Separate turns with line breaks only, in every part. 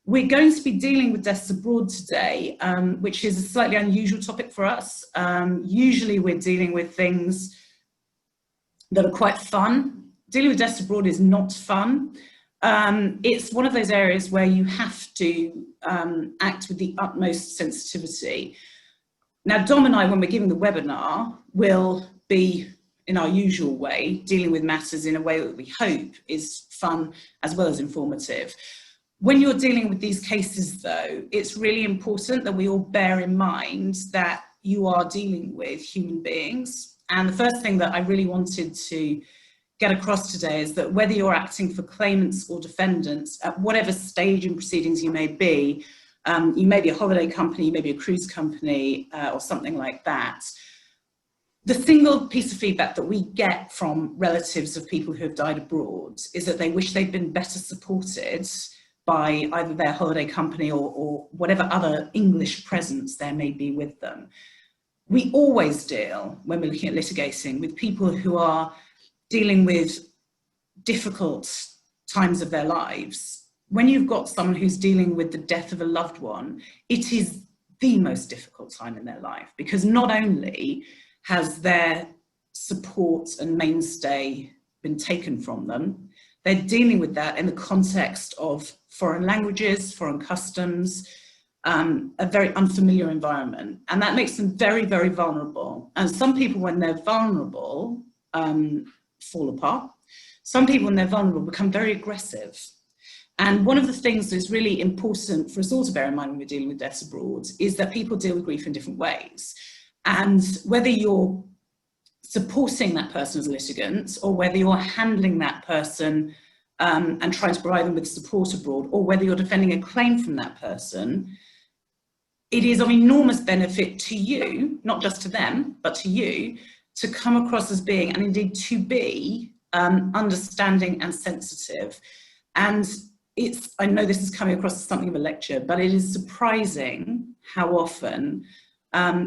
We're going to be dealing with deaths abroad today, which is a slightly unusual topic for us. Usually we're dealing with things that are quite fun. Dealing with deaths abroad is not fun. It's one of those areas where you have to act with the utmost sensitivity. Now, Dom and I, when we're giving the webinar, will be, in our usual way, dealing with matters in a way that we hope is fun as well as informative. When you're dealing with these cases, though, it's really important that we all bear in mind that you are dealing with human beings. And the first thing that I really wanted to get across today is that whether you're acting for claimants or defendants, at whatever stage in proceedings you may be a holiday company, you may be a cruise company, or something like that. The single piece of feedback that we get from relatives of people who have died abroad is that they wish they'd been better supported by either their holiday company or whatever other English presence there may be with them. We always deal, when we're looking at litigating, with people who are dealing with difficult times of their lives. When you've got someone who's dealing with the death of a loved one, it is the most difficult time in their life, because not only has their support and mainstay been taken from them, they're dealing with that in the context of foreign languages, foreign customs, a very unfamiliar environment. And that makes them very, very vulnerable. And some people, when they're vulnerable, fall apart. Some people, when they're vulnerable, become very aggressive. And one of the things that's really important for us all to bear in mind when we're dealing with deaths abroad is that people deal with grief in different ways. And whether you're supporting that person as a litigant, or whether you're handling that person and trying to provide them with support abroad, or whether you're defending a claim from that person, it is of enormous benefit to you, not just to them, but to you, to come across as being, and indeed to be, understanding and sensitive. And I know this is coming across as something of a lecture, but it is surprising how often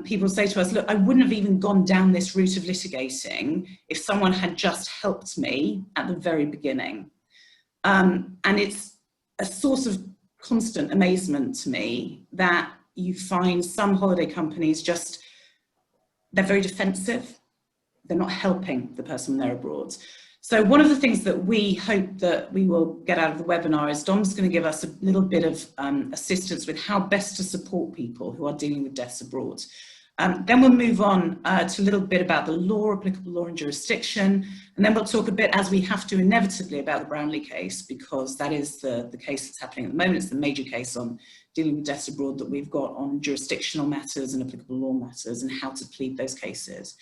people say to us, look, I wouldn't have even gone down this route of litigating if someone had just helped me at the very beginning. And it's a source of constant amazement to me that you find some holiday companies they're very defensive. They're not helping the person when they're abroad. So one of the things that we hope that we will get out of the webinar is Dom's going to give us a little bit of assistance with how best to support people who are dealing with deaths abroad. Then we'll move on to a little bit about the law, applicable law and jurisdiction, and then we'll talk a bit, as we have to inevitably, about the Brownlie case, because that is the case that's happening at the moment. It's the major case on dealing with deaths abroad that we've got on jurisdictional matters and applicable law matters and how to plead those cases.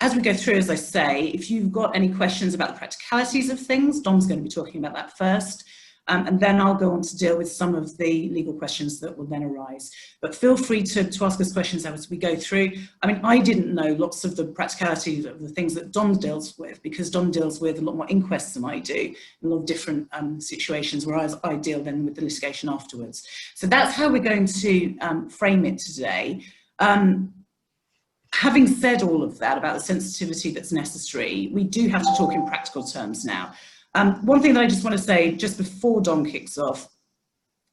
As we go through, as I say, if you've got any questions about the practicalities of things, Dom's going to be talking about that first. And then I'll go on to deal with some of the legal questions that will then arise. But feel free to ask us questions as we go through. I mean, I didn't know lots of the practicalities of the things that Dom deals with, because Dom deals with a lot more inquests than I do, in a lot of different situations, whereas I deal then with the litigation afterwards. So that's how we're going to frame it today. Having said all of that about the sensitivity that's necessary, we do have to talk in practical terms now. One thing that I just want to say just before Dom kicks off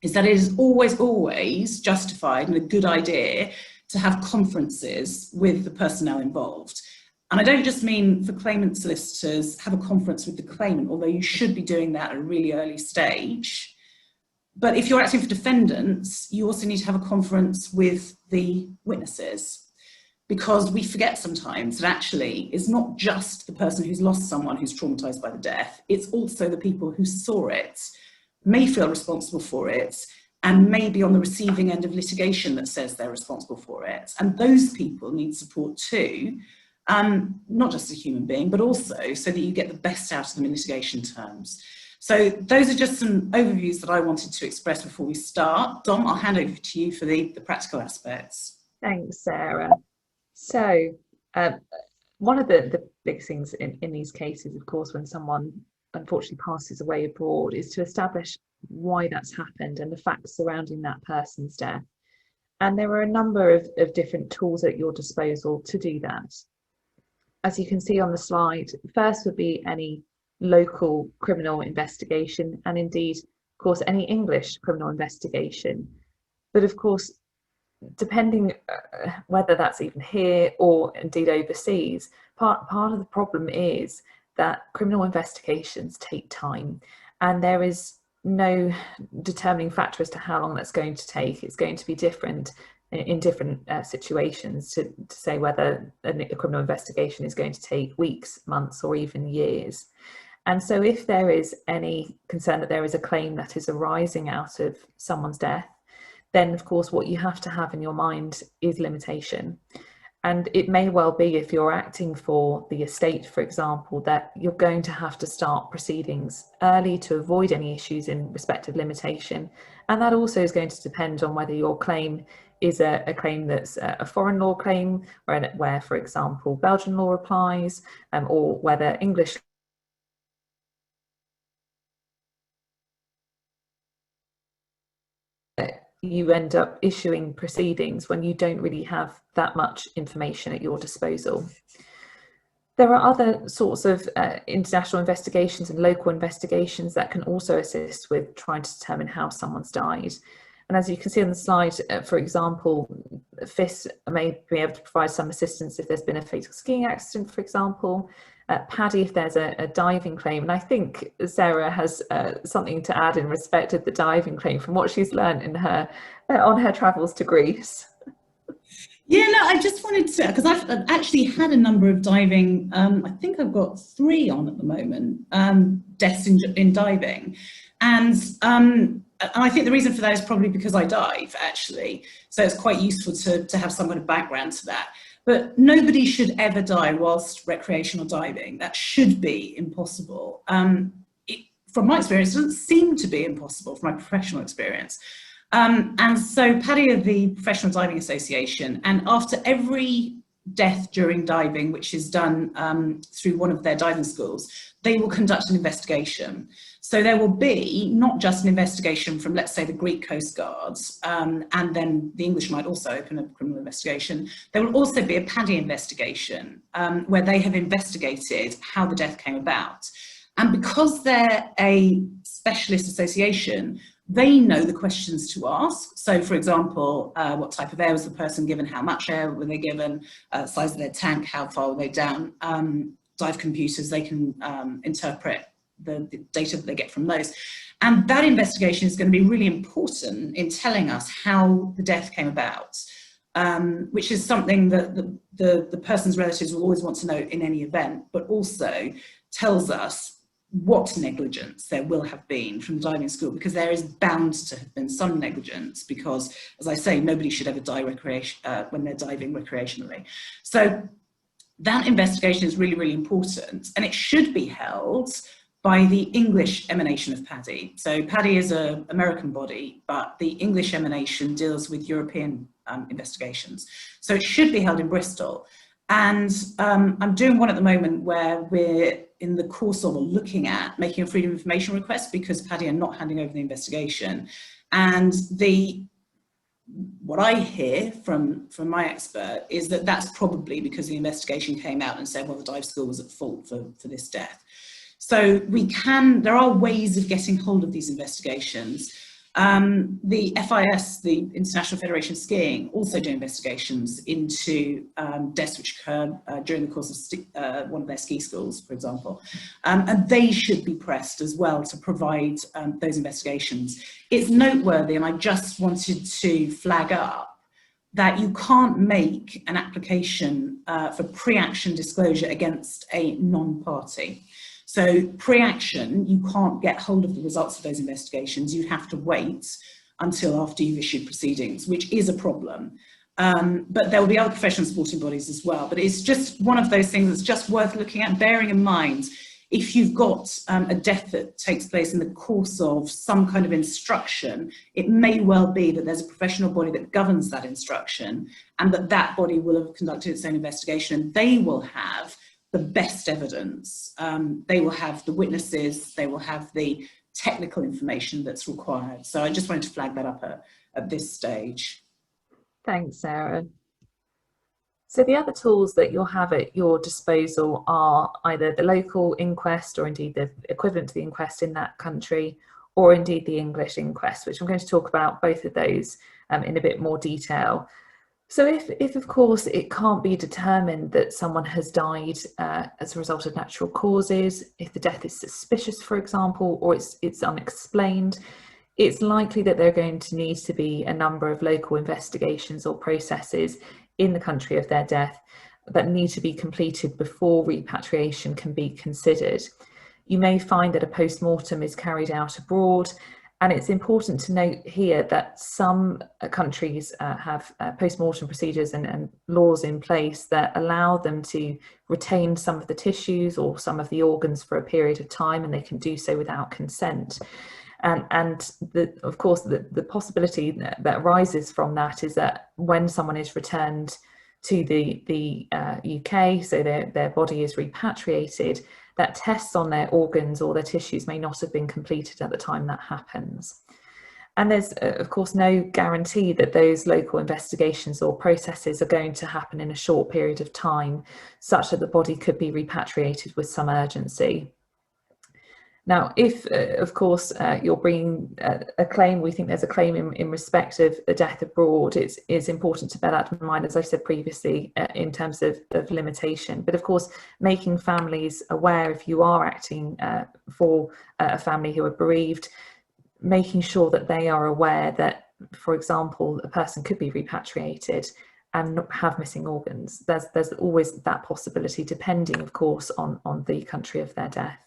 is that it is always, always justified and a good idea to have conferences with the personnel involved. And I don't just mean for claimant solicitors, have a conference with the claimant, although you should be doing that at a really early stage. But if you're acting for defendants, you also need to have a conference with the witnesses. Because we forget sometimes that actually it's not just the person who's lost someone who's traumatized by the death, it's also the people who saw it, may feel responsible for it, and may be on the receiving end of litigation that says they're responsible for it. And those people need support too, not just as a human being, but also so that you get the best out of them in litigation terms. So those are just some overviews that I wanted to express before we start. Dom, I'll hand over to you for the practical aspects.
Thanks, Sarah. So one of the big things in these cases, of course, when someone unfortunately passes away abroad, is to establish why that's happened and the facts surrounding that person's death. And there are a number of different tools at your disposal to do that. As you can see on the slide, first would be any local criminal investigation, and indeed of course, any English criminal investigation. But of course, depending whether that's even here or indeed overseas, part of the problem is that criminal investigations take time, and there is no determining factor as to how long that's going to take. It's going to be different in different situations to say whether a criminal investigation is going to take weeks, months, or even years. And so if there is any concern that there is a claim that is arising out of someone's death, then of course what you have to have in your mind is limitation. And it may well be, if you're acting for the estate, for example, that you're going to have to start proceedings early to avoid any issues in respect of limitation. And that also is going to depend on whether your claim is a claim that's a foreign law claim, where, for example, Belgian law applies, or whether English you end up issuing proceedings when you don't really have that much information at your disposal. There are other sorts of international investigations and local investigations that can also assist with trying to determine how someone's died. And as you can see on the slide, for example, FIS may be able to provide some assistance if there's been a fatal skiing accident, for example. Paddy, if there's a diving claim. And I think Sarah has something to add in respect of the diving claim from what she's learned in her on her travels to Greece.
Yeah, no, I just wanted to, because I've actually had a number of diving, I think I've got 3 on at the moment, deaths in diving. And I think the reason for that is probably because I dive, actually. So it's quite useful to have some kind of background to that. But nobody should ever die whilst recreational diving. That should be impossible. From my experience, it doesn't seem to be impossible from my professional experience. And so Paddy of the Professional Diving Association, and after every death during diving, which is done through one of their diving schools, they will conduct an investigation. So there will be not just an investigation from, let's say, the Greek Coast Guards, and then the English might also open a criminal investigation. There will also be a Paddy investigation where they have investigated how the death came about. And because they're a specialist association, they know the questions to ask. So, for example, what type of air was the person given? How much air were they given? Size of their tank? How far were they down? Dive computers, they can interpret the data that they get from those. And that investigation is going to be really important in telling us how the death came about, which is something that the person's relatives will always want to know in any event, but also tells us what negligence there will have been from the diving school, because there is bound to have been some negligence, because, as I say, nobody should ever die when they're diving recreationally. So that investigation is really, really important, and it should be held by the English emanation of Paddy. So Paddy is an American body, but the English emanation deals with European investigations. So it should be held in Bristol. And I'm doing one at the moment where we're in the course of looking at making a freedom of information request, because Paddy are not handing over the investigation. And what I hear from my expert is that that's probably because the investigation came out and said, well, the dive school was at fault for this death. So there are ways of getting hold of these investigations. The FIS, the International Federation of Skiing, also do investigations into deaths which occur during the course of one of their ski schools, for example. And they should be pressed as well to provide those investigations. It's noteworthy, and I just wanted to flag up that you can't make an application for pre-action disclosure against a non-party. So pre-action, you can't get hold of the results of those investigations. You have to wait until after you've issued proceedings, which is a problem. But there will be other professional supporting bodies as well. But it's just one of those things that's just worth looking at, bearing in mind, if you've got a death that takes place in the course of some kind of instruction, it may well be that there's a professional body that governs that instruction, and that body will have conducted its own investigation, and they will have the best evidence. They will have the witnesses, they will have the technical information that's required. So I just wanted to flag that up at this stage.
Thanks, Sarah. So the other tools that you'll have at your disposal are either the local inquest, or indeed the equivalent to the inquest in that country, or indeed the English inquest, which I'm going to talk about both of those in a bit more detail. So if of course it can't be determined that someone has died as a result of natural causes, if the death is suspicious, for example, or it's unexplained, it's likely that there are going to need to be a number of local investigations or processes in the country of their death that need to be completed before repatriation can be considered. You may find that a post-mortem is carried out abroad, and it's important to note here that some countries have post-mortem procedures and laws in place that allow them to retain some of the tissues or some of the organs for a period of time, and they can do so without consent. And of course, the possibility that arises from that is that when someone is returned to the UK, so their body is repatriated, that tests on their organs or their tissues may not have been completed at the time that happens. And there's, of course, no guarantee that those local investigations or processes are going to happen in a short period of time, such that the body could be repatriated with some urgency. Now, if, of course, you're bringing a claim, we think there's a claim in respect of a death abroad, it's important to bear that in mind, as I said previously, in terms of limitation. But of course, making families aware, if you are acting for a family who are bereaved, making sure that they are aware that, for example, a person could be repatriated and not have missing organs. There's always that possibility, depending, of course, on the country of their death.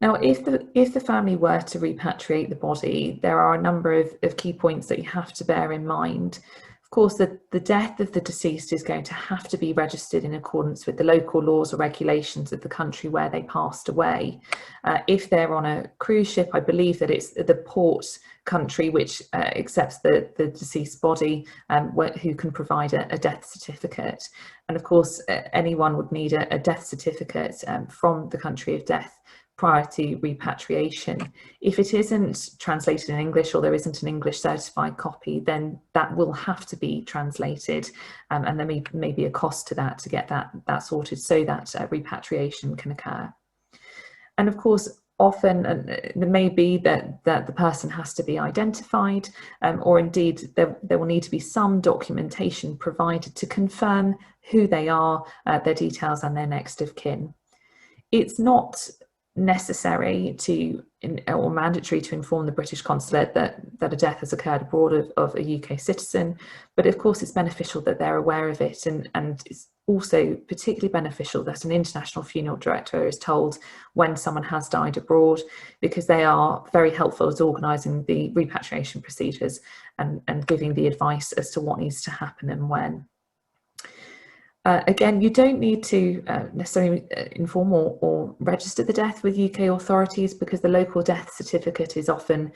Now, if the family were to repatriate the body, there are a number of key points that you have to bear in mind. Of course, the death of the deceased is going to have to be registered in accordance with the local laws or regulations of the country where they passed away. If they're on a cruise ship, I believe that it's the port country which accepts the deceased body, who can provide a death certificate. And of course, anyone would need a death certificate from the country of death prior to repatriation. If it isn't translated in English, or there isn't an English certified copy, then that will have to be translated, and there may be a cost to that to get that sorted, so that repatriation can occur. And of course, often there may be that the person has to be identified, or indeed there will need to be some documentation provided to confirm who they are, their details and their next of kin. It's not necessary or mandatory to inform the British consulate that a death has occurred abroad of a UK citizen, but of course it's beneficial that they're aware of it, and it's also particularly beneficial that an international funeral director is told when someone has died abroad, because they are very helpful at organising the repatriation procedures and giving the advice as to what needs to happen and when. Again, you don't need to necessarily inform or register the death with UK authorities, because the local death certificate is often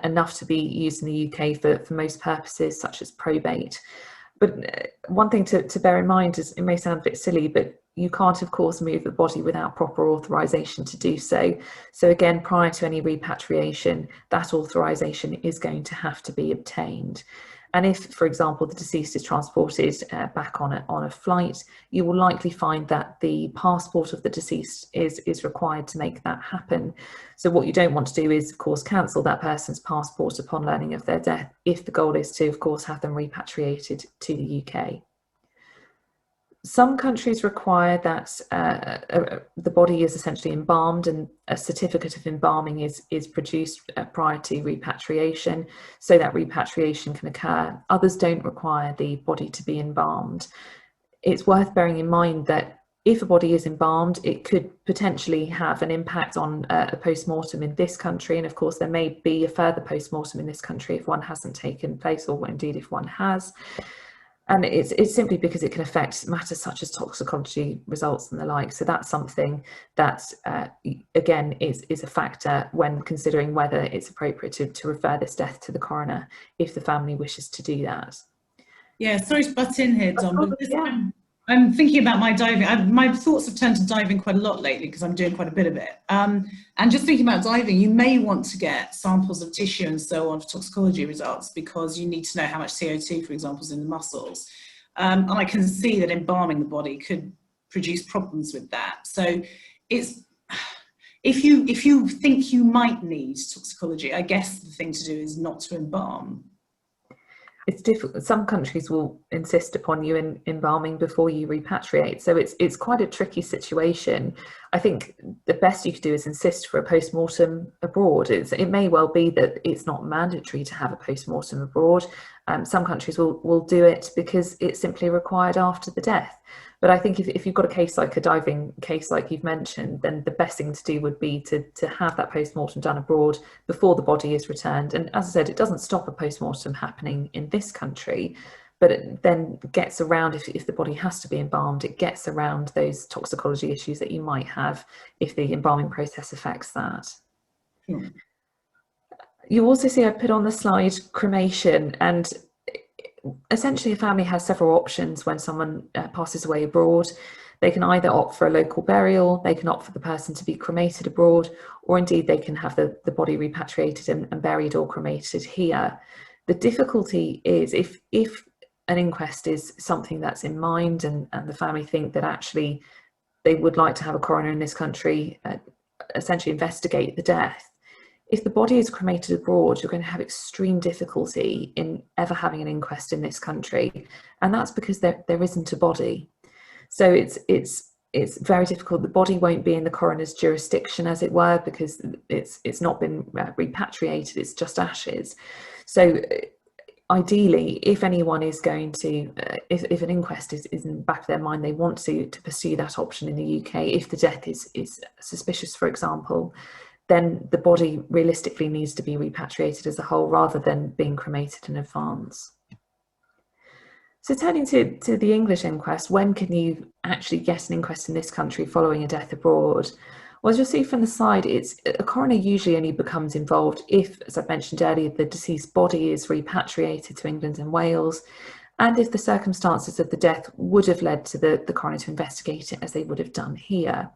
enough to be used in the UK for most purposes, such as probate. But one thing to bear in mind is, it may sound a bit silly, but you can't, of course, move the body without proper authorisation to do so. So again, prior to any repatriation, that authorisation is going to have to be obtained. And if, for example, the deceased is transported back on a flight, you will likely find that the passport of the deceased is required to make that happen. So what you don't want to do is, of course, cancel that person's passport upon learning of their death, if the goal is to, of course, have them repatriated to the UK. Some countries require that the body is essentially embalmed, and a certificate of embalming is produced prior to repatriation, so that repatriation can occur. Others don't require the body to be embalmed. It's worth bearing in mind that if a body is embalmed, it could potentially have an impact on a post-mortem in this country, and of course there may be a further post-mortem in this country if one hasn't taken place, or indeed if one has. And it's simply because it can affect matters such as toxicology results and the like. So that's something that, again, is a factor when considering whether it's appropriate to refer this death to the coroner, if the family wishes to do that.
Yeah, sorry to butt in here, Dom, but I'm thinking about my diving. My thoughts have turned to diving quite a lot lately, because I'm doing quite a bit of it. And just thinking about diving, you may want to get samples of tissue and so on for toxicology results, because you need to know how much CO2, for example, is in the muscles. And I can see that embalming the body could produce problems with that. So if you think you might need toxicology, I guess the thing to do is not to embalm.
It's difficult. Some countries will insist upon you embalming before you repatriate, so it's quite a tricky situation. I think the best you could do is insist for a post-mortem abroad. It may well be that it's not mandatory to have a post-mortem abroad. Some countries will do it because it's simply required after the death. But I think if you've got a case like a diving case like you've mentioned, then the best thing to do would be to have that post-mortem done abroad before the body is returned. And as I said, it doesn't stop a post-mortem happening in this country, but it then gets around, if the body has to be embalmed, it gets around those toxicology issues that you might have if the embalming process affects that. You also see I put on the slide cremation, and essentially a family has several options when someone passes away abroad. They can either opt for a local burial, they can opt for the person to be cremated abroad, or indeed they can have the body repatriated and buried or cremated here. The difficulty is if an inquest is something that's in mind and the family think that actually they would like to have a coroner in this country essentially investigate the death. If the body is cremated abroad, you're going to have extreme difficulty in ever having an inquest in this country, and that's because there isn't a body. So it's very difficult. The body won't be in the coroner's jurisdiction, as it were, because it's not been repatriated. It's just ashes. So ideally, if anyone is going to, if an inquest is in the back of their mind, they want to pursue that option in the UK. If the death is suspicious, for example, then the body realistically needs to be repatriated as a whole rather than being cremated in advance. So turning to the English inquest, when can you actually get an inquest in this country following a death abroad? Well, as you'll see from the slide, a coroner usually only becomes involved if, as I mentioned earlier, the deceased body is repatriated to England and Wales, and if the circumstances of the death would have led to the coroner to investigate it as they would have done here.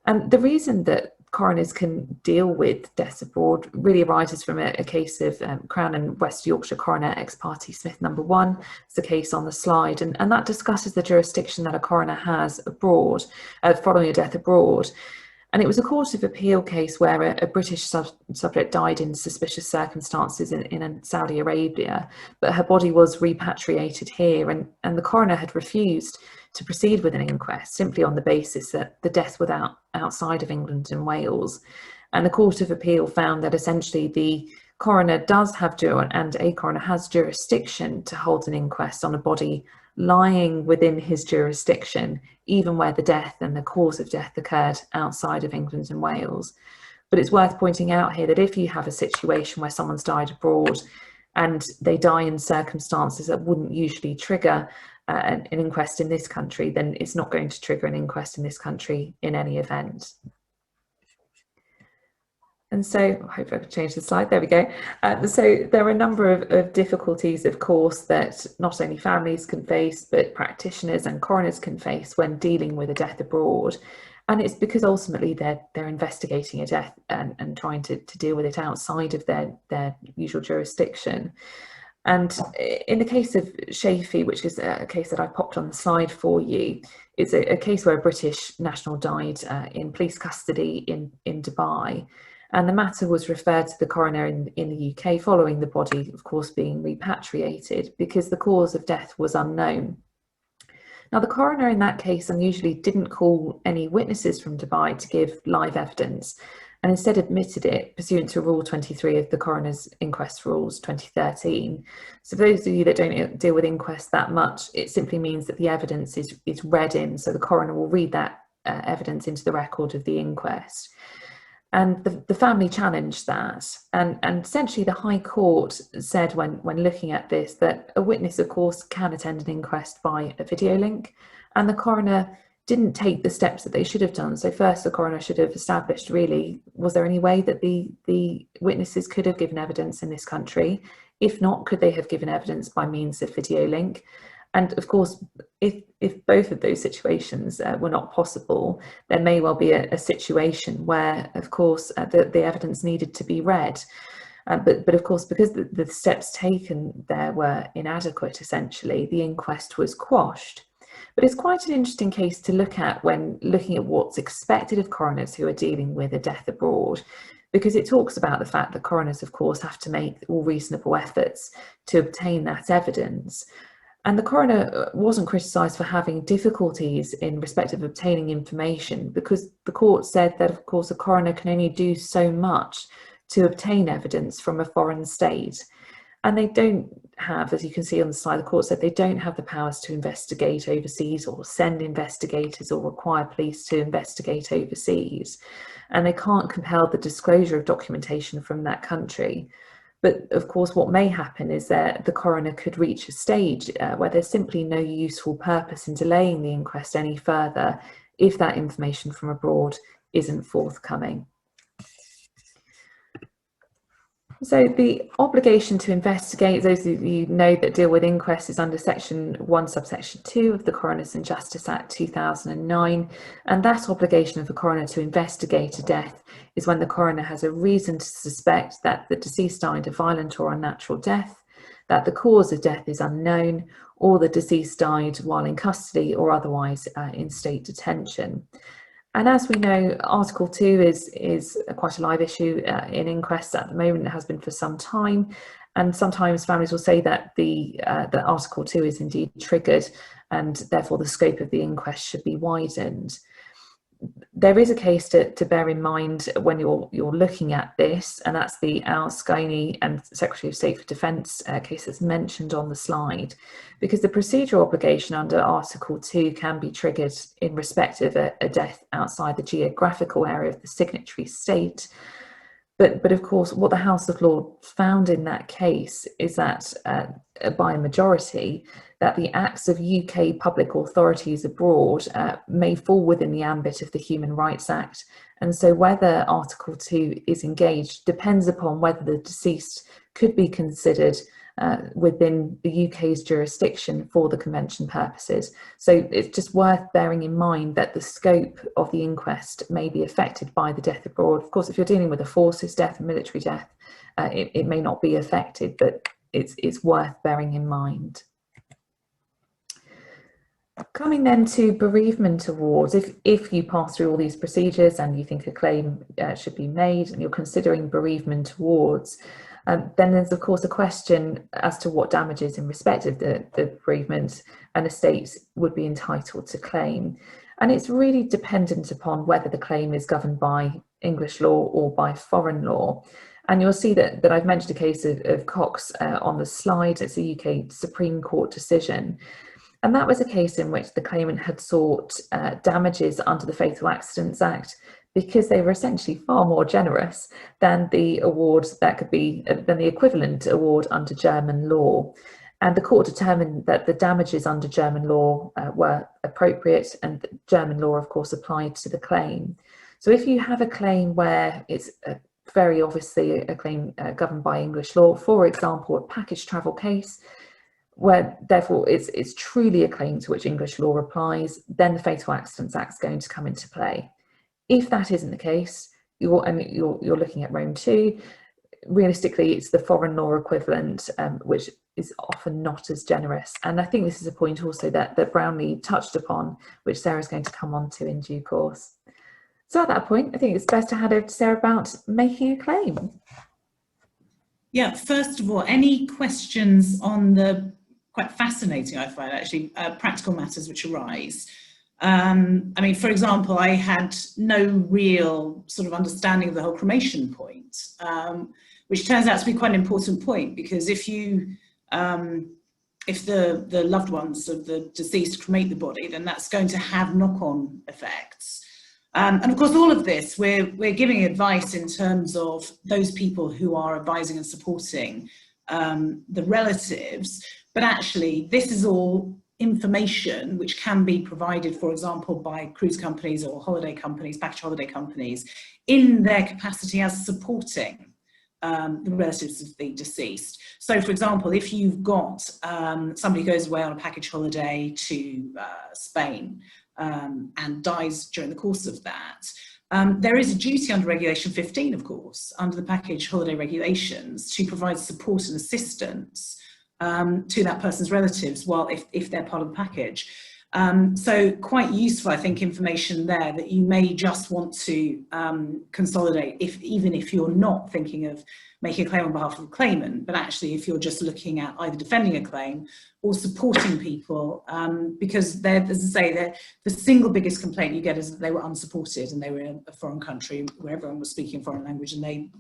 And the reason that coroners can deal with deaths abroad really arises from a case of Crown and West Yorkshire Coroner ex parte Smith No. 1. It's the case on the slide, and that discusses the jurisdiction that a coroner has abroad, following a death abroad. And it was a Court of Appeal case where a British subject died in suspicious circumstances in Saudi Arabia, but her body was repatriated here, and the coroner had refused to proceed with an inquest simply on the basis that the death was outside of England and Wales. And the Court of Appeal found that essentially the coroner does have and a coroner has jurisdiction to hold an inquest on a body lying within his jurisdiction, even where the death and the cause of death occurred outside of England and Wales. But it's worth pointing out here that if you have a situation where someone's died abroad and they die in circumstances that wouldn't usually trigger an inquest in this country, then it's not going to trigger an inquest in this country in any event. And so, I hope I can change the slide, there we go. So there are a number of difficulties, of course, that not only families can face, but practitioners and coroners can face when dealing with a death abroad. And it's because ultimately they're investigating a death and trying to deal with it outside of their usual jurisdiction. And in the case of Shafi, which is a case that I popped on the slide for you, it's a case where a British national died in police custody in Dubai. And the matter was referred to the coroner in the UK following the body, of course, being repatriated because the cause of death was unknown. Now, the coroner in that case unusually didn't call any witnesses from Dubai to give live evidence, and instead admitted it pursuant to Rule 23 of the Coroner's Inquest Rules 2013. So for those of you that don't deal with inquests that much, it simply means that the evidence is read in, so the coroner will read that evidence into the record of the inquest. And the family challenged that, and essentially the High Court said when looking at this that a witness, of course, can attend an inquest by a video link, and the coroner didn't take the steps that they should have done. So first, the coroner should have established, really, was there any way that the witnesses could have given evidence in this country? If not, could they have given evidence by means of video link? And of course, if both of those situations were not possible, there may well be a situation where, of course, the evidence needed to be read. But of course, because the steps taken there were inadequate, essentially, the inquest was quashed. But it's quite an interesting case to look at when looking at what's expected of coroners who are dealing with a death abroad, because it talks about the fact that coroners, of course, have to make all reasonable efforts to obtain that evidence. And the coroner wasn't criticised for having difficulties in respect of obtaining information, because the court said that, of course, a coroner can only do so much to obtain evidence from a foreign state. And they don't have, as you can see on the slide, the court said they don't have the powers to investigate overseas or send investigators or require police to investigate overseas. And they can't compel the disclosure of documentation from that country. But of course, what may happen is that the coroner could reach a stage where there's simply no useful purpose in delaying the inquest any further if that information from abroad isn't forthcoming. So the obligation to investigate, those of you know that deal with inquests, is under section 1 subsection 2 of the Coroners and Justice Act 2009, and that obligation of the coroner to investigate a death is when the coroner has a reason to suspect that the deceased died a violent or unnatural death, that the cause of death is unknown, or the deceased died while in custody or otherwise in state detention. And as we know, Article 2 is quite a live issue in inquests at the moment. It has been for some time, and sometimes families will say that that Article 2 is indeed triggered, and therefore the scope of the inquest should be widened. There is a case to bear in mind when you're looking at this, and that's the Al-Sqaini and Secretary of State for Defence case that's mentioned on the slide, because the procedural obligation under Article 2 can be triggered in respect of a death outside the geographical area of the signatory state. But of course, what the House of Lords found in that case is that by a majority, that the acts of UK public authorities abroad may fall within the ambit of the Human Rights Act. And so whether Article 2 is engaged depends upon whether the deceased could be considered within the UK's jurisdiction for the convention purposes. So it's just worth bearing in mind that the scope of the inquest may be affected by the death abroad. Of course, if you're dealing with a forces death, a military death, it may not be affected, but it's worth bearing in mind. Coming then to bereavement awards, if you pass through all these procedures and you think a claim should be made and you're considering bereavement awards, then there's of course a question as to what damages in respect of the bereavement an estate would be entitled to claim. And it's really dependent upon whether the claim is governed by English law or by foreign law. And you'll see that I've mentioned a case of Cox on the slide. It's a UK Supreme Court decision. And that was a case in which the claimant had sought damages under the Fatal Accidents Act because they were essentially far more generous than the awards that could be, than the equivalent award under German law. And the court determined that the damages under German law were appropriate, and German law, of course, applied to the claim. So if you have a claim where it's very obviously a claim governed by English law, for example, a package travel case, where therefore it's truly a claim to which English law applies, then the Fatal Accidents Act is going to come into play. If that isn't the case, you're looking at Rome 2. Realistically, it's the foreign law equivalent, which is often not as generous. And I think this is a point also that Brownlie touched upon, which Sarah's going to come on to in due course. So at that point, I think it's best to hand over to Sarah about making a claim.
Yeah, first of all, any questions on the quite fascinating, I find actually, practical matters which arise? I mean, for example, I had no real sort of understanding of the whole cremation point, which turns out to be quite an important point, because if you, if the loved ones of the deceased cremate the body, then that's going to have knock-on effects. And of course, all of this, we're giving advice in terms of those people who are advising and supporting the relatives, but actually this is all information which can be provided, for example, by cruise companies or holiday companies, package holiday companies, in their capacity as supporting the relatives of the deceased. So, for example, if you've got somebody who goes away on a package holiday to Spain and dies during the course of that, there is a duty under Regulation 15, of course, under the package holiday regulations, to provide support and assistance to that person's relatives while if they're part of the package. So quite useful, I think, information there that you may just want to consolidate, even if you're not thinking of making a claim on behalf of a claimant, but actually if you're just looking at either defending a claim or supporting people, because they're, as I say, the single biggest complaint you get is that they were unsupported and they were in a foreign country where everyone was speaking foreign language and they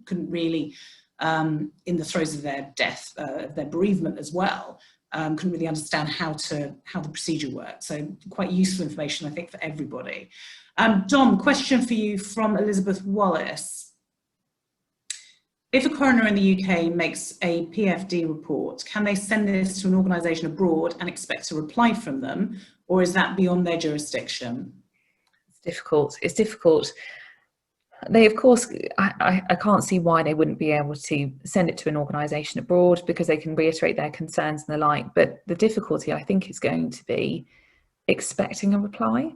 couldn't really, in the throes of their death, their bereavement as well, couldn't really understand how the procedure worked. So quite useful information, I think, for everybody. Dom, question for you from Elizabeth Wallace. If a coroner in the UK makes a PFD report, can they send this to an organisation abroad and expect a reply from them, or is that beyond their jurisdiction?
It's difficult. It's difficult. They, of course, I can't see why they wouldn't be able to send it to an organisation abroad, because they can reiterate their concerns and the like. But the difficulty, I think, is going to be expecting a reply,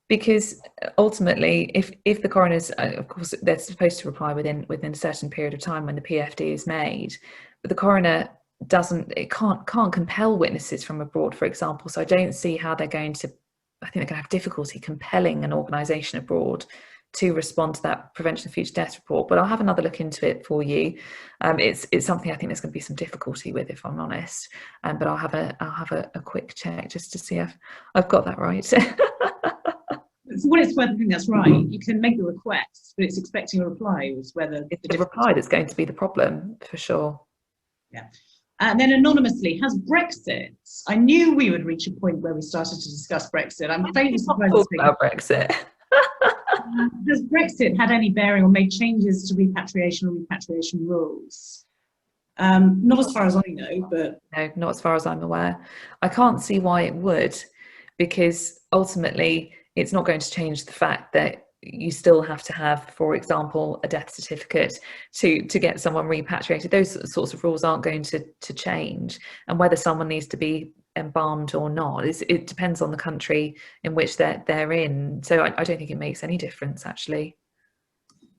because ultimately, if the coroners, of course, they're supposed to reply within a certain period of time when the PFD is made, but the coroner can't compel witnesses from abroad, for example. So I don't see how they're going to. I think they're going to have difficulty compelling an organisation abroad to respond to that prevention of future death report. But I'll have another look into it for you. It's something I think there's going to be some difficulty with, if I'm honest. But I'll have a quick check just to see if I've got that right.
For what it's worth, I think that's right. You can make the request, but it's expecting a reply. Is whether
it's the reply that's going to be the problem, for sure.
Yeah. And then anonymously, has Brexit, I knew we would reach a point where we started to discuss Brexit. I'm fairly surprised
about Brexit.
Has Brexit had any bearing or made changes to repatriation or repatriation rules? Not as far as I know, but...
No, not as far as I'm aware. I can't see why it would, because ultimately it's not going to change the fact that you still have to have, for example, a death certificate to get someone repatriated. Those sorts of rules aren't going to change. And whether someone needs to be embalmed or not, it depends on the country in which they're in. So I don't think it makes any difference, actually.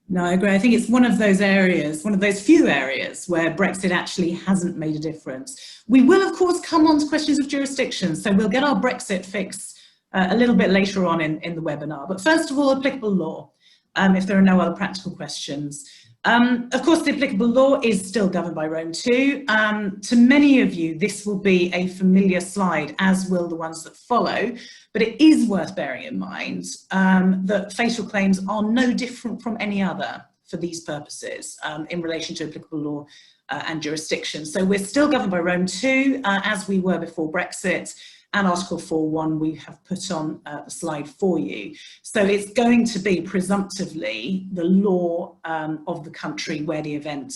No, I agree. I think it's one of those areas, one of those few areas where Brexit actually hasn't made a difference. We will, of course, come on to questions of jurisdiction. So we'll get our Brexit fix a little bit later on in the webinar. But first of all, applicable law, if there are no other practical questions. Of course, the applicable law is still governed by Rome II. To many of you, this will be a familiar slide, as will the ones that follow, but it is worth bearing in mind that fatal claims are no different from any other for these purposes in relation to applicable law and jurisdiction. So we're still governed by Rome II, as we were before Brexit, and Article 4.1 we have put on the slide for you. So it's going to be presumptively the law of the country where the event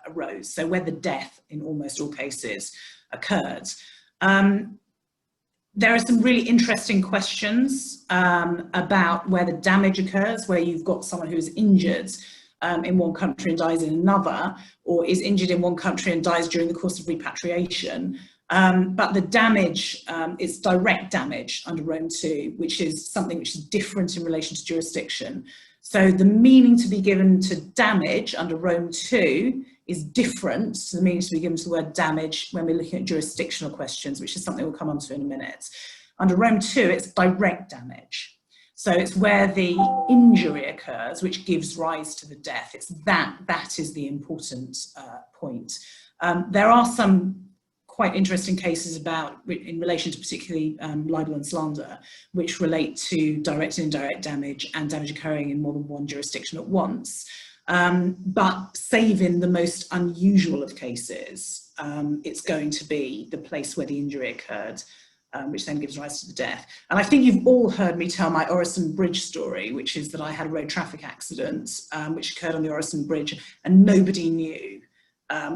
arose, so where the death in almost all cases occurred. There are some really interesting questions about where the damage occurs, where you've got someone who is injured in one country and dies in another, or is injured in one country and dies during the course of repatriation. But the damage is direct damage under Rome II, which is something which is different in relation to jurisdiction. So the meaning to be given to damage under Rome II is different to the meaning to be given to the word damage when we're looking at jurisdictional questions, which is something we'll come on to in a minute. Under Rome II, it's direct damage. So it's where the injury occurs, which gives rise to the death. It's that is the important point. There are some quite interesting cases in relation to particularly libel and slander, which relate to direct and indirect damage and damage occurring in more than one jurisdiction at once. But save in the most unusual of cases, it's going to be the place where the injury occurred, which then gives rise to the death. And I think you've all heard me tell my Orison Bridge story, which is that I had a road traffic accident, which occurred on the Orison Bridge, and nobody knew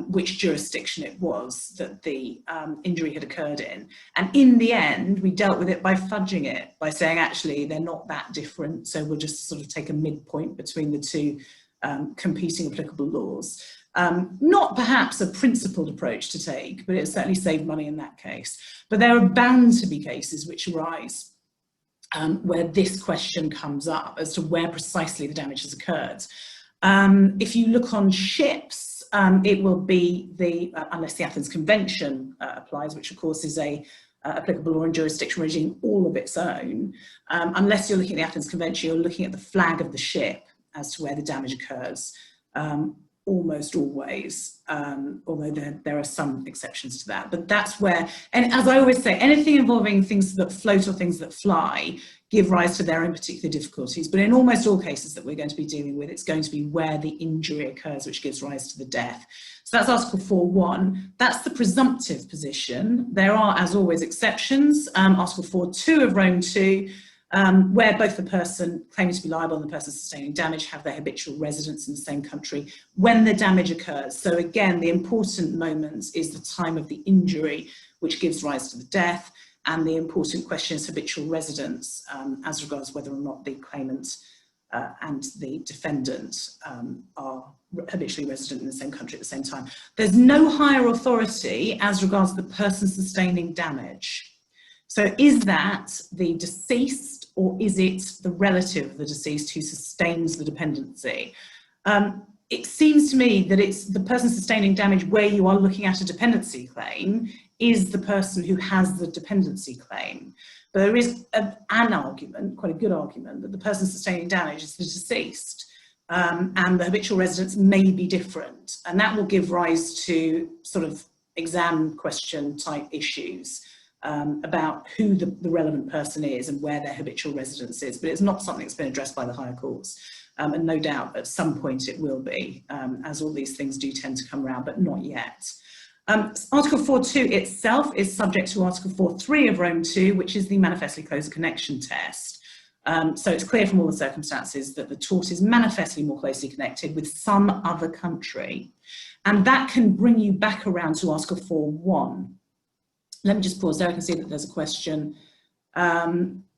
which jurisdiction it was that the injury had occurred in. And in the end, we dealt with it by fudging it, by saying, actually, they're not that different. So we'll just sort of take a midpoint between the two competing applicable laws. Not perhaps a principled approach to take, but it certainly saved money in that case. But there are bound to be cases which arise where this question comes up as to where precisely the damage has occurred. If you look on ships, it will be unless the Athens Convention applies, which of course is a applicable law and jurisdiction regime all of its own. Unless you're looking at the Athens Convention, you're looking at the flag of the ship as to where the damage occurs, almost always, although there are some exceptions to that. But that's where, and as I always say, anything involving things that float or things that fly give rise to their own particular difficulties. But in almost all cases that we're going to be dealing with, it's going to be where the injury occurs, which gives rise to the death. So that's Article 4.1. That's the presumptive position. There are, as always, exceptions. Article 4.2 of Rome 2, where both the person claiming to be liable and the person sustaining damage have their habitual residence in the same country when the damage occurs. So again, the important moment is the time of the injury, which gives rise to the death, and the important question is habitual residence as regards whether or not the claimant and the defendant are habitually resident in the same country at the same time. There's no higher authority as regards the person sustaining damage. So is that the deceased, or is it the relative of the deceased who sustains the dependency? It seems to me that it's the person sustaining damage where you are looking at a dependency claim is the person who has the dependency claim. But there is an argument, quite a good argument, that the person sustaining damage is the deceased, and the habitual residence may be different. And that will give rise to sort of exam question type issues about who the relevant person is and where their habitual residence is. But it's not something that's been addressed by the higher courts. And no doubt at some point it will be, as all these things do tend to come around, but not yet. Article 4.2 itself is subject to Article 4.3 of Rome 2, which is the manifestly close connection test. So it's clear from all the circumstances that the tort is manifestly more closely connected with some other country. And that can bring you back around to Article 4.1. Let me just pause there. I can see that there's a question.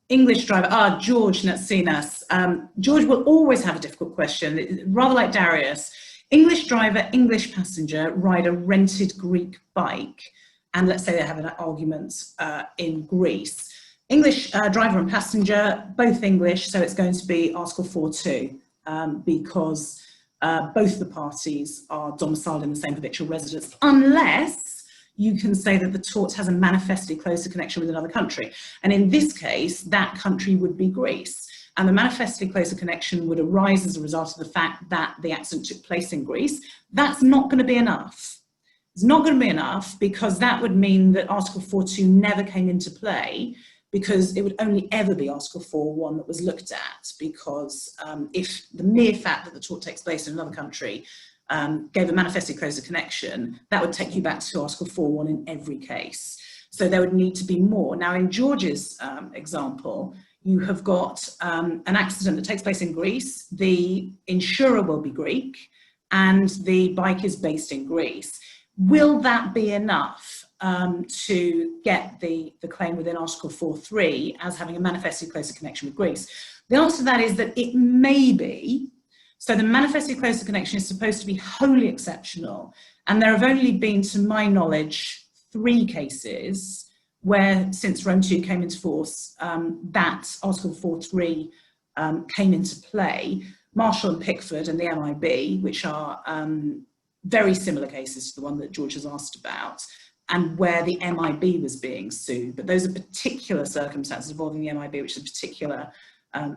English driver, George Natsinas. George will always have a difficult question, rather like Darius. English driver, English passenger ride a rented Greek bike, and let's say they have an argument in Greece. English driver and passenger, both English, so it's going to be Article 4.2 because both the parties are domiciled in the same habitual residence, unless you can say that the tort has a manifestly closer connection with another country. And in this case, that country would be Greece. And the manifestly closer connection would arise as a result of the fact that the accident took place in Greece. That's not going to be enough. It's not going to be enough because that would mean that Article 4.2 never came into play, because it would only ever be Article 4.1 that was looked at, because if the mere fact that the tort takes place in another country gave a manifestly closer connection, that would take you back to Article 4.1 in every case. So there would need to be more. Now in George's example, you have got an accident that takes place in Greece, the insurer will be Greek, and the bike is based in Greece. Will that be enough to get the claim within Article 4.3 as having a manifestly closer connection with Greece? The answer to that is that it may be. So the manifestly closer connection is supposed to be wholly exceptional, and there have only been, to my knowledge, 3 cases where, since Rome 2 came into force, that Article 4.3 came into play. Marshall and Pickford and the MIB, which are very similar cases to the one that George has asked about, and where the MIB was being sued. But those are particular circumstances involving the MIB, which is a particular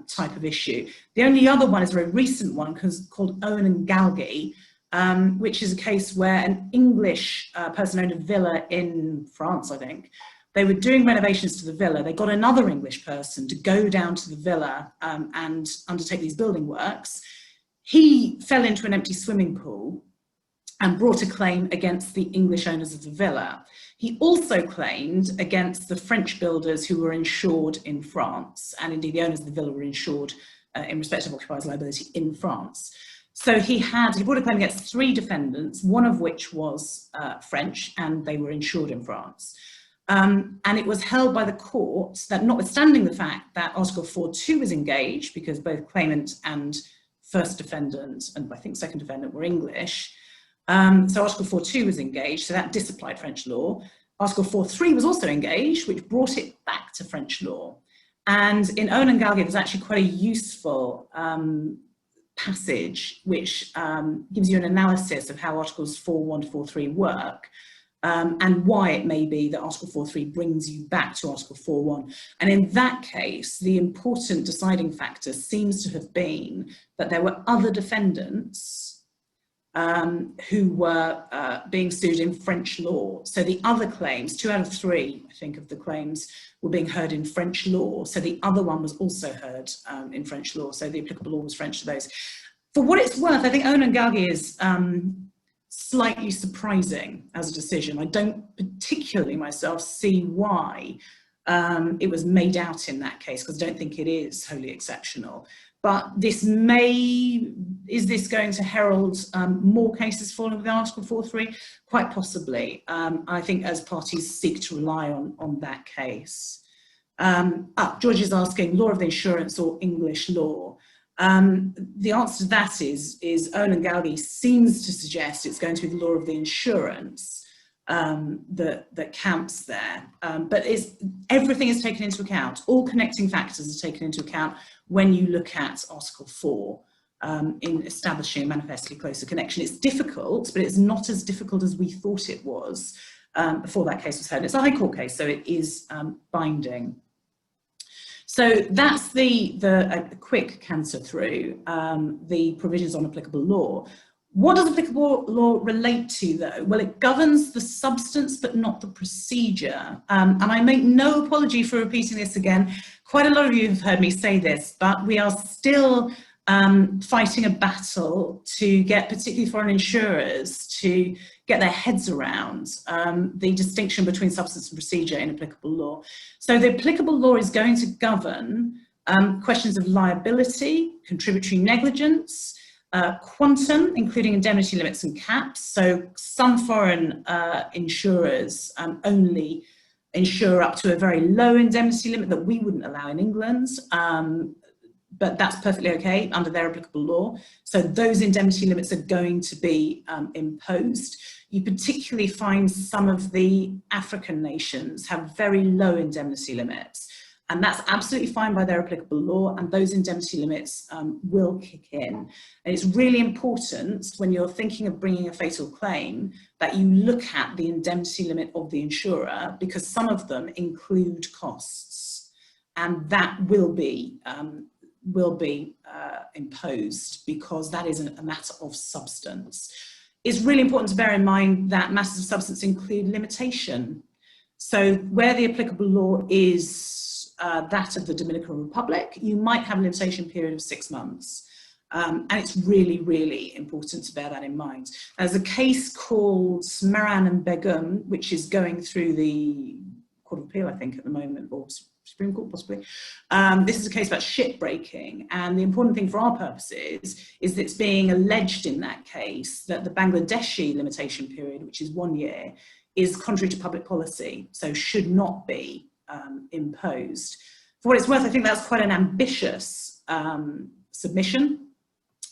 type of issue. The only other one is a very recent one called Owen and Galgi, which is a case where an English person owned a villa in France, I think. They were doing renovations to the villa. They got another English person to go down to the villa and undertake these building works. He fell into an empty swimming pool and brought a claim against the English owners of the villa. He also claimed against the French builders who were insured in France, and indeed the owners of the villa were insured in respect of occupier's liability in France. So he brought a claim against 3 defendants, one of which was French, and they were insured in France. And it was held by the court that, notwithstanding the fact that Article 4.2 was engaged, because both claimant and first defendant, and I think second defendant, were English, so Article 4.2 was engaged, so that disapplied French law. Article 4.3 was also engaged, which brought it back to French law. And in Owen and Galgi, there's actually quite a useful passage which gives you an analysis of how Articles 4.1 to 4.3 work. and why it may be that Article 4.3 brings you back to Article 4.1. And in that case, the important deciding factor seems to have been that there were other defendants who were being sued in French law. So the other claims, 2 out of 3, I think, of the claims were being heard in French law. So the other one was also heard in French law. So the applicable law was French to those. For what it's worth, I think Onangagi is slightly surprising as a decision. I don't particularly myself see why it was made out in that case, because I don't think it is wholly exceptional. But this is this going to herald more cases falling within Article 4.3? Quite possibly. I think as parties seek to rely on that case. George is asking, law of the insurance or English law? The answer to that is Onangagi seems to suggest it's going to be the law of the insurance that counts there. But everything is taken into account. All connecting factors are taken into account when you look at Article 4 in establishing a manifestly closer connection. It's difficult, but it's not as difficult as we thought it was before that case was heard. It's a High Court case, so it is binding. So that's the quick canter through the provisions on applicable law. What does applicable law relate to, though? Well, it governs the substance, but not the procedure. And I make no apology for repeating this again. Quite a lot of you have heard me say this, but we are still fighting a battle to get particularly foreign insurers to get their heads around the distinction between substance and procedure in applicable law. So the applicable law is going to govern questions of liability, contributory negligence, quantum, including indemnity limits and caps. So some foreign insurers only insure up to a very low indemnity limit that we wouldn't allow in England, but that's perfectly okay under their applicable law. So those indemnity limits are going to be imposed. You particularly find some of the African nations have very low indemnity limits, and that's absolutely fine by their applicable law, and those indemnity limits will kick in. And it's really important when you're thinking of bringing a fatal claim that you look at the indemnity limit of the insurer, because some of them include costs, and that will be imposed because that is a matter of substance. It's really important to bear in mind that matters of substance include limitation. So where the applicable law is that of the Dominican Republic, you might have a limitation period of 6 months. And it's really, really important to bear that in mind. There's a case called Maran and Begum, which is going through the Court of Appeal, I think, at the moment, or Supreme Court possibly. This is a case about shipbreaking, and the important thing for our purposes is that it's being alleged in that case that the Bangladeshi limitation period, which is 1 year, is contrary to public policy, so should not be imposed. For what it's worth, I think that's quite an ambitious submission.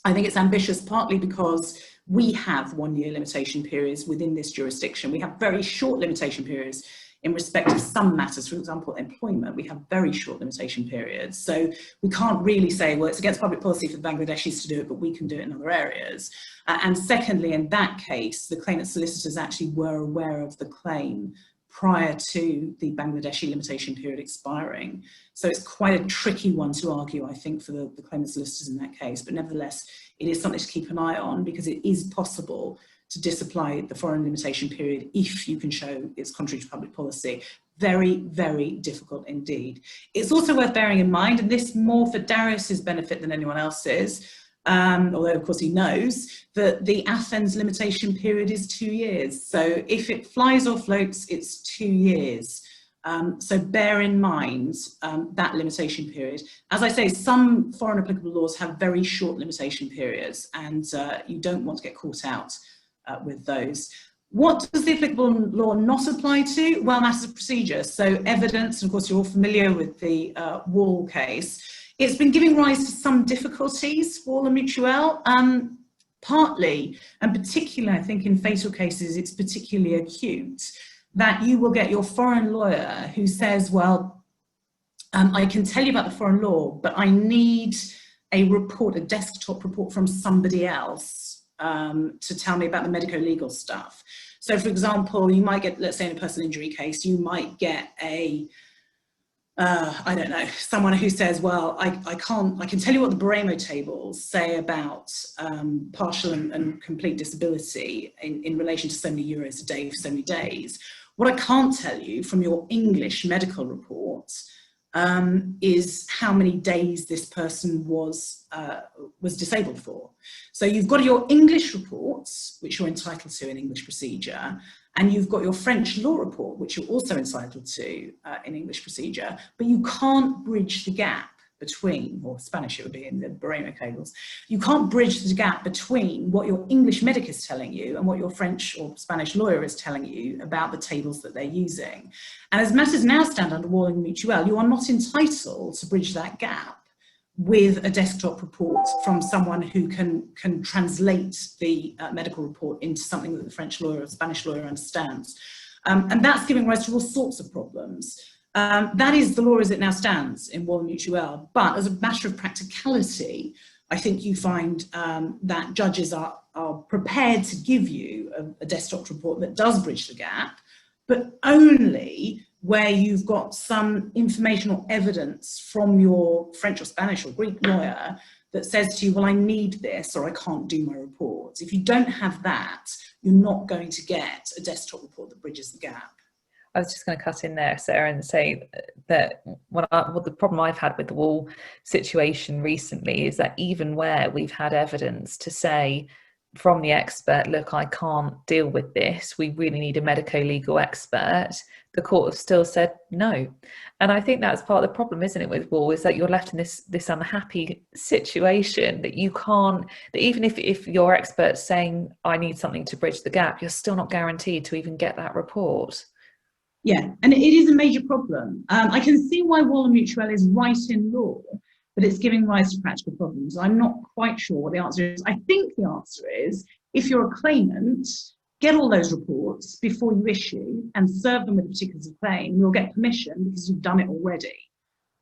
I think it's ambitious partly because we have 1 year limitation periods within this jurisdiction. We have very short limitation periods in respect of some matters. For example, employment, we have very short limitation periods. So we can't really say, well, it's against public policy for the Bangladeshis to do it, but we can do it in other areas. And secondly, in that case, the claimant solicitors actually were aware of the claim prior to the Bangladeshi limitation period expiring. So it's quite a tricky one to argue, I think, for the claimant solicitors in that case. But nevertheless, it is something to keep an eye on, because it is possible to disapply the foreign limitation period if you can show it's contrary to public policy. Very, very difficult indeed. It's also worth bearing in mind, and this more for Darius's benefit than anyone else's, although of course he knows, that the Athens limitation period is 2 years. So if it flies or floats, it's 2 years. So bear in mind that limitation period. As I say, some foreign applicable laws have very short limitation periods, and you don't want to get caught out with those. What does the applicable law not apply to? Well, matters of procedure. So evidence, and of course you're all familiar with the Wall case. It's been giving rise to some difficulties, Wall and Mutual, partly, and particularly I think in fatal cases, it's particularly acute, that you will get your foreign lawyer who says, well, I can tell you about the foreign law, but I need a report, a desktop report from somebody else to tell me about the medico-legal stuff. So for example, you might get, let's say in a personal injury case, you might get a, I don't know, someone who says, well, I can tell you what the Bereavement tables say about partial and complete disability in relation to so many euros a day for so many days. What I can't tell you from your English medical report is how many days this person was disabled for. So you've got your English reports, which you're entitled to in English procedure, and you've got your French law report, which you're also entitled to in English procedure, but you can't bridge the gap between, or Spanish it would be in the Bereavement tables, you can't bridge the gap between what your English medic is telling you and what your French or Spanish lawyer is telling you about the tables that they're using. And as matters now stand under Walling Mutual, you are not entitled to bridge that gap with a desktop report from someone who can translate the medical report into something that the French lawyer or Spanish lawyer understands. And that's giving rise to all sorts of problems. That is the law as it now stands in Walling Mutual. But as a matter of practicality, I think you find that judges are prepared to give you a desktop report that does bridge the gap, but only where you've got some information or evidence from your French or Spanish or Greek lawyer that says to you, well, I need this or I can't do my reports. If you don't have that, you're not going to get a desktop report that bridges the gap.
I was just going to cut in there, Sarah, and say that the problem I've had with the Wall situation recently is that even where we've had evidence to say from the expert, look, I can't deal with this, we really need a medico-legal expert, the court have still said no. And I think that's part of the problem, isn't it, with Wall, is that you're left in this unhappy situation that you can't, that even if your expert's saying, I need something to bridge the gap, you're still not guaranteed to even get that report.
Yeah, and it is a major problem. I can see why Walling Mutual is right in law, but it's giving rise to practical problems. I'm not quite sure what the answer is. I think the answer is, if you're a claimant, get all those reports before you issue and serve them with a particular claim. You'll get permission because you've done it already.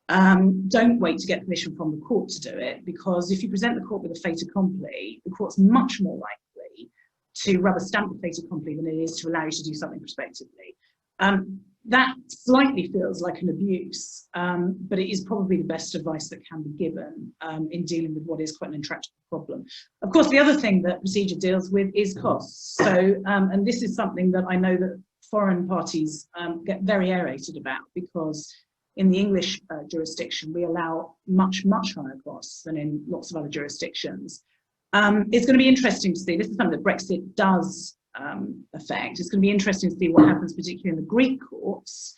Don't wait to get permission from the court to do it, because if you present the court with a fait accompli, the court's much more likely to rubber stamp the fait accompli than it is to allow you to do something prospectively. That slightly feels like an abuse, but it is probably the best advice that can be given in dealing with what is quite an intractable problem. Of course, the other thing that procedure deals with is costs. So, and this is something that I know that foreign parties get very aerated about, because in the English jurisdiction, we allow much, much higher costs than in lots of other jurisdictions. It's going to be interesting to see. This is something that Brexit does affect. It's going to be interesting to see what happens, particularly in the Greek courts,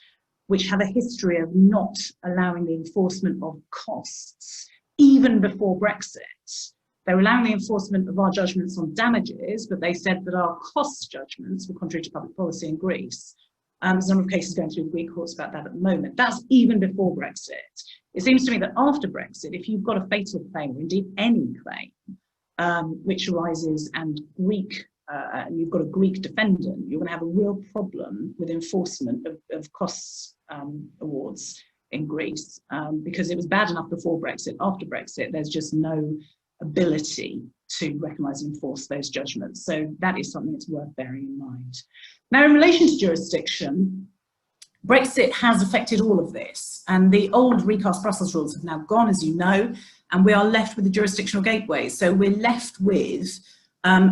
which have a history of not allowing the enforcement of costs even before Brexit. They were allowing the enforcement of our judgments on damages, but they said that our cost judgments were contrary to public policy in Greece. There's a number of cases going through the Greek courts about that at the moment. That's even before Brexit. It seems to me that after Brexit, if you've got a fatal claim, or indeed any claim, which arises and you've got a Greek defendant, you're going to have a real problem with enforcement of costs awards in Greece, because it was bad enough before Brexit. After Brexit, there's just no ability to recognise and enforce those judgments. So that is something that's worth bearing in mind. Now, in relation to jurisdiction, Brexit has affected all of this, and the old recast Brussels rules have now gone, as you know, and we are left with the jurisdictional gateway. So we're left with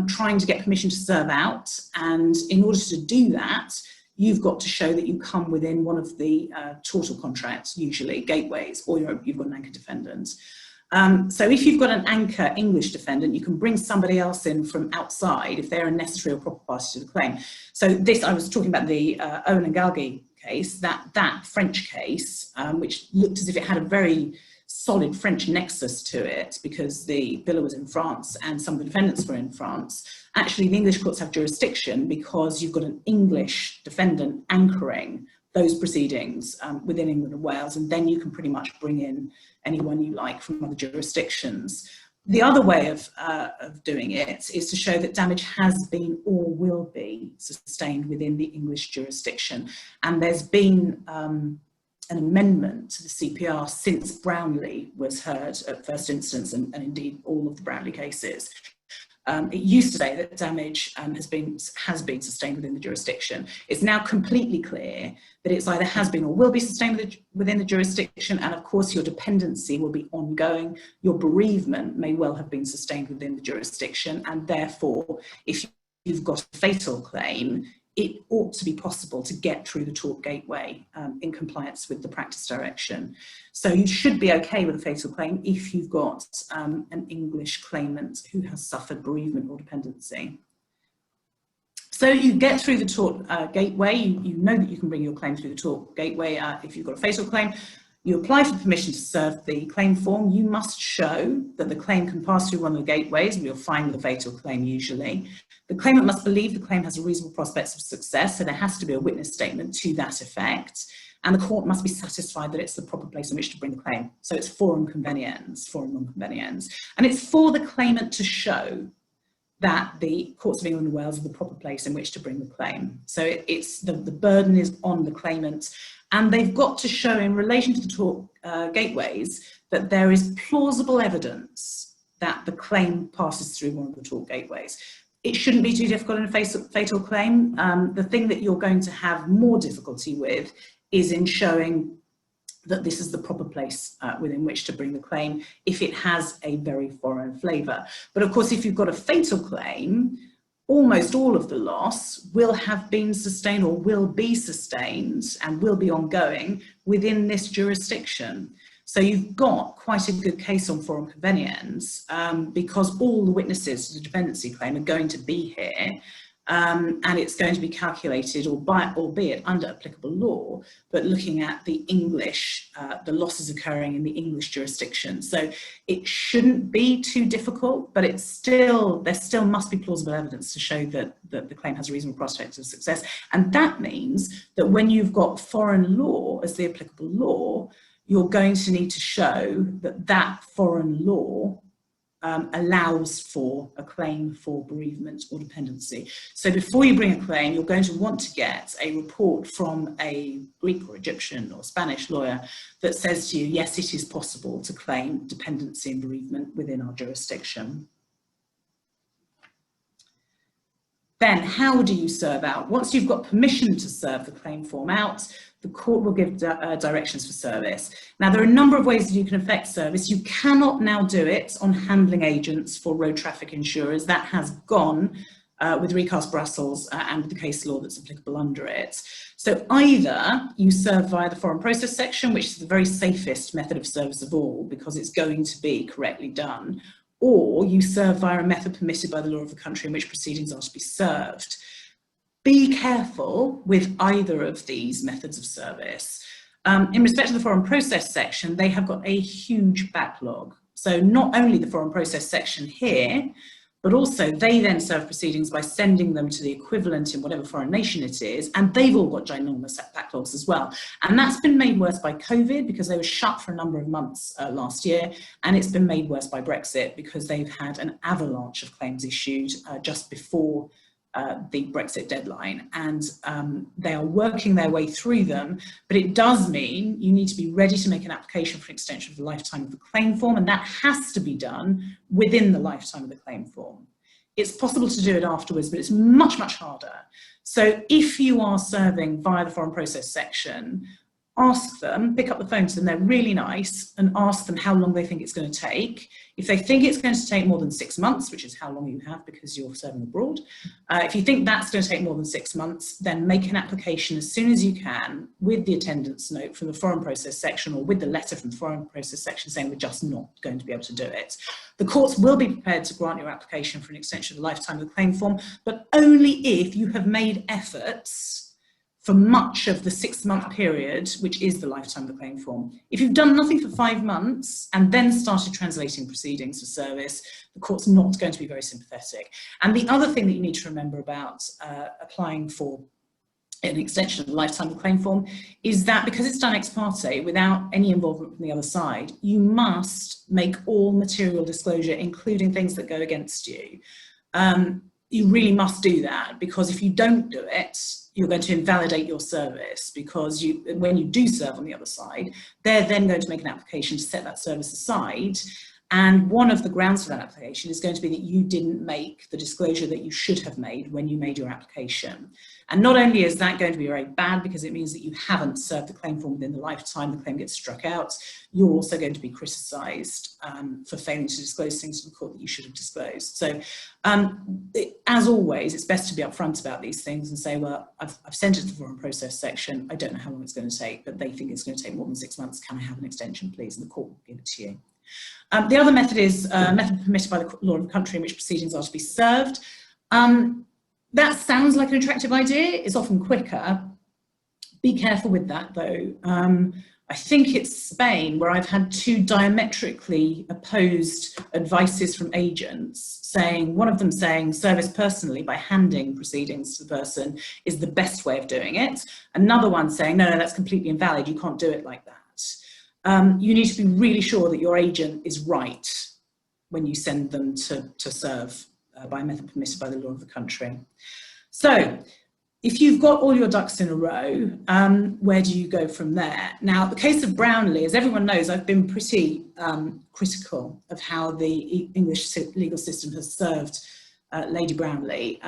trying to get permission to serve out, and in order to do that, you've got to show that you come within one of the total contracts, usually gateways, or you've got an anchor defendant. So if you've got an anchor English defendant, you can bring somebody else in from outside if they're a necessary or proper party to the claim. So this, I was talking about the Owen and Galgi case, that French case, which looked as if it had a very solid French nexus to it because the biller was in France and some of the defendants were in France. Actually, the English courts have jurisdiction because you've got an English defendant anchoring those proceedings within England and Wales, and then you can pretty much bring in anyone you like from other jurisdictions. The other way of doing it is to show that damage has been or will be sustained within the English jurisdiction. And there's been an amendment to the CPR since Brownlie was heard at first instance, and indeed all of the Brownlie cases. It used to say that damage has been sustained within the jurisdiction. It's now completely clear that it's either has been or will be sustained within the jurisdiction, and of course your dependency will be ongoing. Your bereavement may well have been sustained within the jurisdiction, and therefore if you've got a fatal claim, it ought to be possible to get through the tort gateway in compliance with the practice direction. So you should be okay with a fatal claim if you've got an English claimant who has suffered bereavement or dependency. So you get through the tort gateway, you know that you can bring your claim through the tort gateway if you've got a fatal claim. You apply for permission to serve the claim form. You must show that the claim can pass through one of the gateways, and you'll find the fatal claim usually. The claimant must believe the claim has a reasonable prospects of success, so there has to be a witness statement to that effect. And the court must be satisfied that it's the proper place in which to bring the claim. So it's forum conveniens, forum non conveniens. And it's for the claimant to show that the courts of England and Wales are the proper place in which to bring the claim. So it's the burden is on the claimant, and they've got to show in relation to the tort gateways that there is plausible evidence that the claim passes through one of the tort gateways. It shouldn't be too difficult in a fatal claim. The thing that you're going to have more difficulty with is in showing that this is the proper place within which to bring the claim if it has a very foreign flavour. But of course, if you've got a fatal claim, almost all of the loss will have been sustained or will be sustained and will be ongoing within this jurisdiction. So you've got quite a good case on forum conveniens because all the witnesses to the dependency claim are going to be here. And it's going to be calculated, albeit under applicable law, but looking at the English, the losses occurring in the English jurisdiction. So it shouldn't be too difficult, but there still must be plausible evidence to show that the claim has a reasonable prospect of success. And that means that when you've got foreign law as the applicable law, you're going to need to show that that foreign law allows for a claim for bereavement or dependency. So before you bring a claim, you're going to want to get a report from a Greek or Egyptian or Spanish lawyer that says to you, yes, it is possible to claim dependency and bereavement within our jurisdiction. Then how do you serve out? Once you've got permission to serve the claim form out, the court will give directions for service. Now, there are a number of ways that you can effect service. You cannot now do it on handling agents for road traffic insurers. That has gone with Recast Brussels and with the case law that's applicable under it. So either you serve via the foreign process section, which is the very safest method of service of all because it's going to be correctly done, or you serve via a method permitted by the law of the country in which proceedings are to be served. Be careful with either of these methods of service. In respect to the foreign process section, they have got a huge backlog. So not only the foreign process section here, but also they then serve proceedings by sending them to the equivalent in whatever foreign nation it is, and they've all got ginormous backlogs as well. And that's been made worse by COVID because they were shut for a number of months last year, and it's been made worse by Brexit because they've had an avalanche of claims issued just before the Brexit deadline, and they are working their way through them, but it does mean you need to be ready to make an application for an extension of the lifetime of the claim form, and that has to be done within the lifetime of the claim form. It's possible to do it afterwards, but it's much, much harder. So if you are serving via the foreign process section, ask them, pick up the phone to them, they're really nice, and ask them how long they think it's going to take. If they think it's going to take more than 6 months, which is how long you have because you're serving abroad, if you think that's going to take more than 6 months, then make an application as soon as you can with the attendance note from the foreign process section or with the letter from the foreign process section saying we're just not going to be able to do it. The courts will be prepared to grant your application for an extension of the lifetime of the claim form, but only if you have made efforts for much of the 6-month period, which is the lifetime of the claim form. If you've done nothing for 5 months and then started translating proceedings for service, the court's not going to be very sympathetic. And the other thing that you need to remember about applying for an extension of the lifetime of the claim form is that because it's done ex parte without any involvement from the other side, you must make all material disclosure, including things that go against you. You really must do that, because if you don't do it, you're going to invalidate your service, because when you do serve on the other side, they're then going to make an application to set that service aside. And one of the grounds for that application is going to be that you didn't make the disclosure that you should have made when you made your application. And not only is that going to be very bad because it means that you haven't served the claim form within the lifetime the claim gets struck out, you're also going to be criticised for failing to disclose things to the court that you should have disclosed. So as always, it's best to be upfront about these things and say, well, I've sent it to the foreign process section. I don't know how long it's going to take, but they think it's going to take more than 6 months. Can I have an extension, please? And the court will give it to you. The other method is a method permitted by the law of the country in which proceedings are to be served. That sounds like an attractive idea. It's often quicker. Be careful with that, though. I think it's Spain where I've had two diametrically opposed advices from agents saying, one of them saying service personally by handing proceedings to the person is the best way of doing it. Another one saying, no, that's completely invalid. You can't do it like that. You need to be really sure that your agent is right when you send them to serve by a method permitted by the law of the country. So if you've got all your ducks in a row, where do you go from there? Now, the case of Brownlie, as everyone knows, I've been pretty critical of how the English legal system has served Lady Brownlie.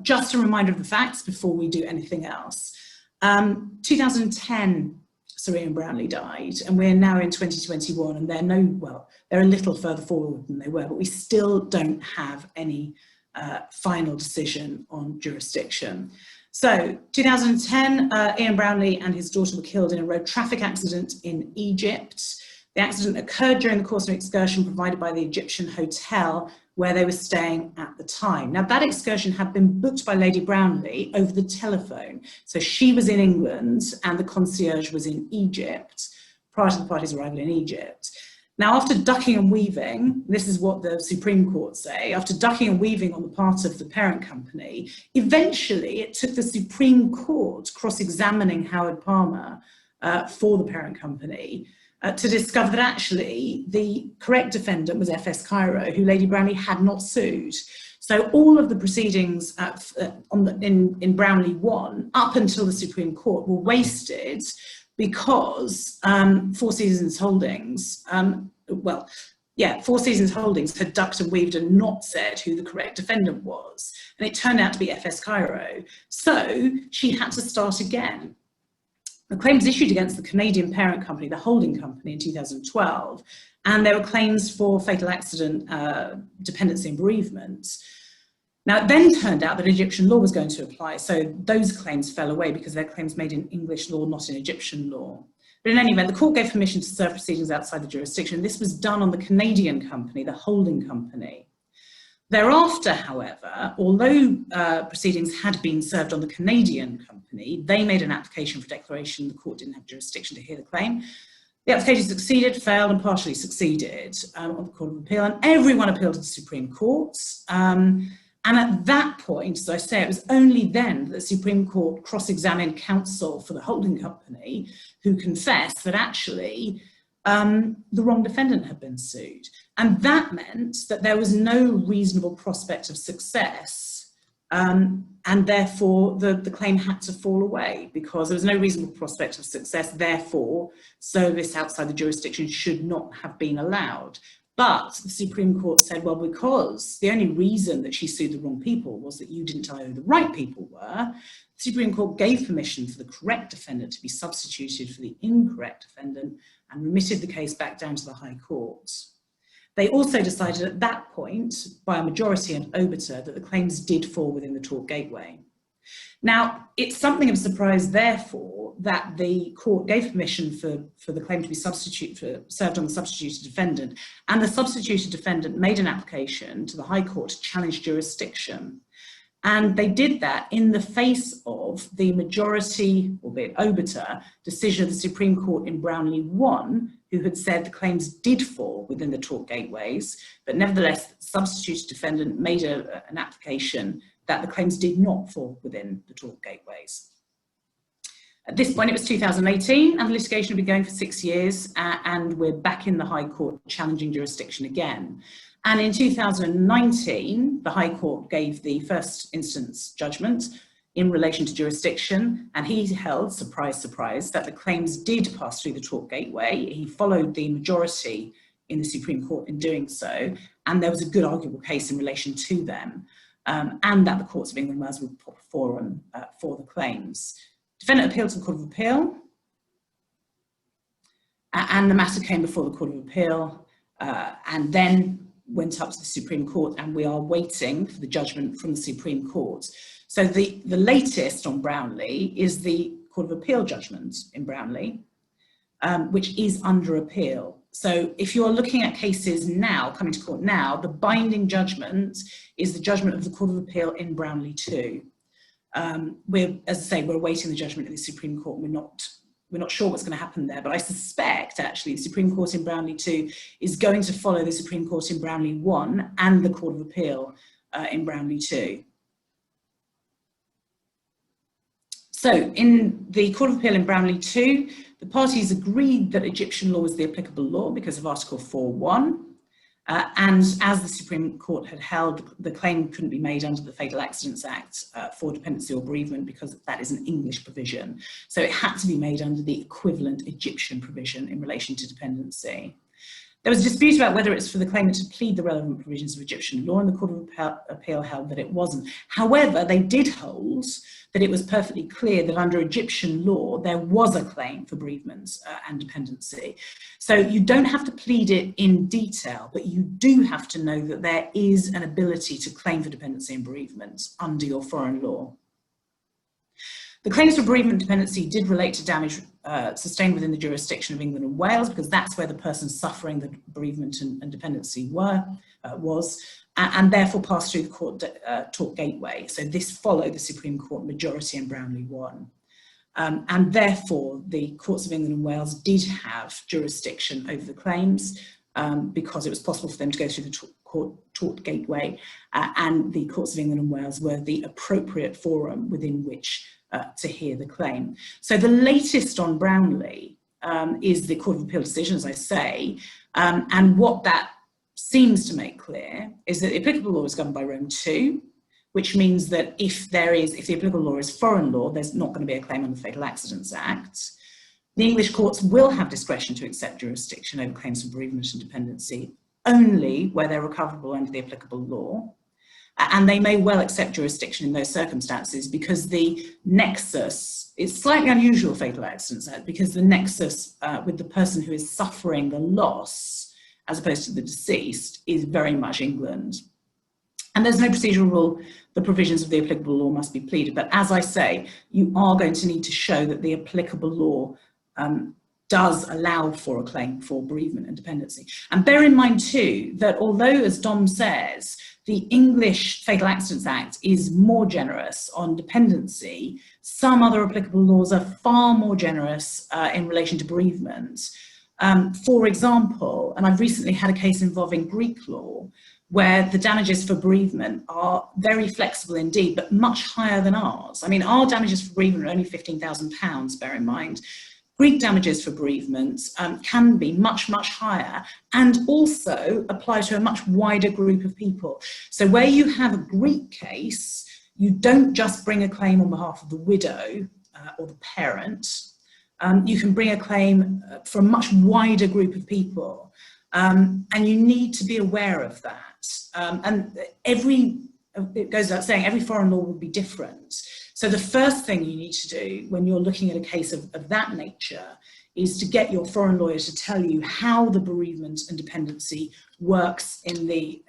Just a reminder of the facts before we do anything else. 2010, Serena Brownlie died, and we're now in 2021, and they're a little further forward than they were, but we still don't have any final decision on jurisdiction. So 2010, Ian Brownlie and his daughter were killed in a road traffic accident in Egypt. The accident occurred during the course of an excursion provided by the Egyptian hotel where they were staying at the time. Now, that excursion had been booked by Lady Brownlie over the telephone. So she was in England and the concierge was in Egypt prior to the party's arrival in Egypt. Now, after ducking and weaving, this is what the Supreme Court say, after ducking and weaving on the part of the parent company, eventually it took the Supreme Court cross-examining Howard Palmer for the parent company to discover that actually the correct defendant was FS Cairo, who Lady Brownie had not sued. So all of the proceedings in Brownlie 1 up until the Supreme Court were wasted because Four Seasons Holdings, Four Seasons Holdings had ducked and weaved and not said who the correct defendant was. And it turned out to be FS Cairo. So she had to start again. The claim was issued against the Canadian parent company, the holding company, in 2012, and there were claims for fatal accident, dependency and bereavement. Now, it then turned out that Egyptian law was going to apply, so those claims fell away because they're claims made in English law, not in Egyptian law. But in any event, the court gave permission to serve proceedings outside the jurisdiction. This was done on the Canadian company, the holding company. Thereafter, however, although proceedings had been served on the Canadian company, they made an application for declaration. The court didn't have jurisdiction to hear the claim. The application succeeded, failed, and partially succeeded on the Court of Appeal, and everyone appealed to the Supreme Court. And at that point, as I say, it was only then that the Supreme Court cross-examined counsel for the holding company who confessed that actually the wrong defendant had been sued. And that meant that there was no reasonable prospect of success, and therefore the claim had to fall away because there was no reasonable prospect of success. Therefore, service outside the jurisdiction should not have been allowed. But the Supreme Court said, well, because the only reason that she sued the wrong people was that you didn't tell her who the right people were, the Supreme Court gave permission for the correct defendant to be substituted for the incorrect defendant and remitted the case back down to the High Court. They also decided at that point, by a majority and obiter, that the claims did fall within the tort gateway. Now, it's something of a surprise, therefore, that the court gave permission for the claim to be served on the substituted defendant, and the substituted defendant made an application to the High Court to challenge jurisdiction. And they did that in the face of the majority, albeit obiter, decision of the Supreme Court in Brownlie 1, who had said the claims did fall within the tort gateways, but nevertheless, the substituted defendant made an application that the claims did not fall within the tort gateways. At this point, it was 2018, and the litigation had been going for 6 years, and we're back in the High Court challenging jurisdiction again. And in 2019, the High Court gave the first instance judgment in relation to jurisdiction, and he held, surprise, surprise, that the claims did pass through the tort gateway. He followed the majority in the Supreme Court in doing so, and there was a good arguable case in relation to them, and that the courts of England and Wales were the proper forum for the claims. Defendant appealed to the Court of Appeal, and the matter came before the Court of Appeal, and then went up to the Supreme Court, and we are waiting for the judgment from the Supreme Court. So the latest on Brownlie is the Court of Appeal judgment in Brownlie, which is under appeal. So if you're looking at cases now, coming to court now, the binding judgment is the judgment of the Court of Appeal in Brownlie 2. As I say, we're awaiting the judgment of the Supreme Court. We're not sure what's going to happen there, but I suspect actually the Supreme Court in Brownlie 2 is going to follow the Supreme Court in Brownlie 1 and the Court of Appeal in Brownlie 2. So in the Court of Appeal in Brownlie 2, the parties agreed that Egyptian law was the applicable law because of Article 4.1. And as the Supreme Court had held, the claim couldn't be made under the Fatal Accidents Act for dependency or bereavement because that is an English provision. So it had to be made under the equivalent Egyptian provision in relation to dependency. There was a dispute about whether it's for the claimant to plead the relevant provisions of Egyptian law, and the Court of Appeal held that it wasn't. However, they did hold that it was perfectly clear that under Egyptian law, there was a claim for bereavement and dependency. So you don't have to plead it in detail, but you do have to know that there is an ability to claim for dependency and bereavement under your foreign law. The claims for bereavement and dependency did relate to damage sustained within the jurisdiction of England and Wales, because that's where the person suffering the bereavement and dependency was, and therefore passed through the tort gateway. So this followed the Supreme Court majority in Brownlie 1. And therefore, the courts of England and Wales did have jurisdiction over the claims because it was possible for them to go through the tort gateway, and the courts of England and Wales were the appropriate forum within which to hear the claim. So the latest on Brownlie is the Court of Appeal decision, as I say, and what that seems to make clear is that the applicable law is governed by Rome 2, which means that if the applicable law is foreign law, there's not going to be a claim under the Fatal Accidents Act. The English courts will have discretion to accept jurisdiction over claims for bereavement and dependency only where they're recoverable under the applicable law. And they may well accept jurisdiction in those circumstances because the nexus is slightly unusual, Fatal Accidents Act, because the nexus with the person who is suffering the loss, as opposed to the deceased, is very much England. And there's no procedural rule, the provisions of the applicable law must be pleaded. But as I say, you are going to need to show that the applicable law does allow for a claim for bereavement and dependency. And bear in mind too, that although, as Dom says, the English Fatal Accidents Act is more generous on dependency, some other applicable laws are far more generous in relation to bereavement. For example, and I've recently had a case involving Greek law, where the damages for bereavement are very flexible indeed, but much higher than ours. I mean, our damages for bereavement are only £15,000, bear in mind. Greek damages for bereavement can be much, much higher and also apply to a much wider group of people. So where you have a Greek case, you don't just bring a claim on behalf of the widow or the parent. You can bring a claim for a much wider group of people. And you need to be aware of that. And it goes without saying, every foreign law will be different. So the first thing you need to do when you're looking at a case of that nature is to get your foreign lawyer to tell you how the bereavement and dependency works in the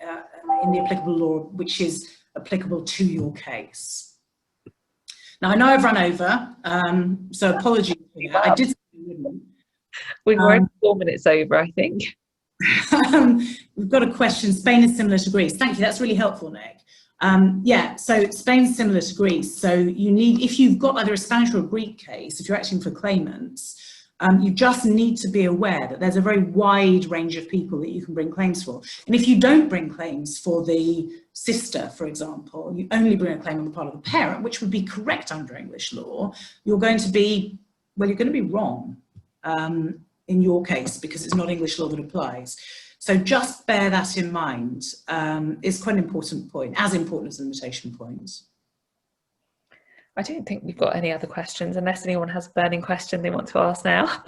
applicable law, which is applicable to your case. Now, I know I've run over, so apologies for that. I did say I wouldn't.
We were 4 minutes over, I think.
We've got a question. Spain is similar to Greece. Thank you. That's really helpful, Nick. Yeah, so Spain's similar to Greece. So you need, if you've got either a Spanish or a Greek case, if you're acting for claimants, you just need to be aware that there's a very wide range of people that you can bring claims for. And if you don't bring claims for the sister, for example, you only bring a claim on the part of the parent, which would be correct under English law, you're going to be, well, you're going to be wrong in your case because it's not English law that applies. So just bear that in mind. It's quite an important point, as important as the limitation point.
I don't think we've got any other questions, unless anyone has a burning question they want to ask now.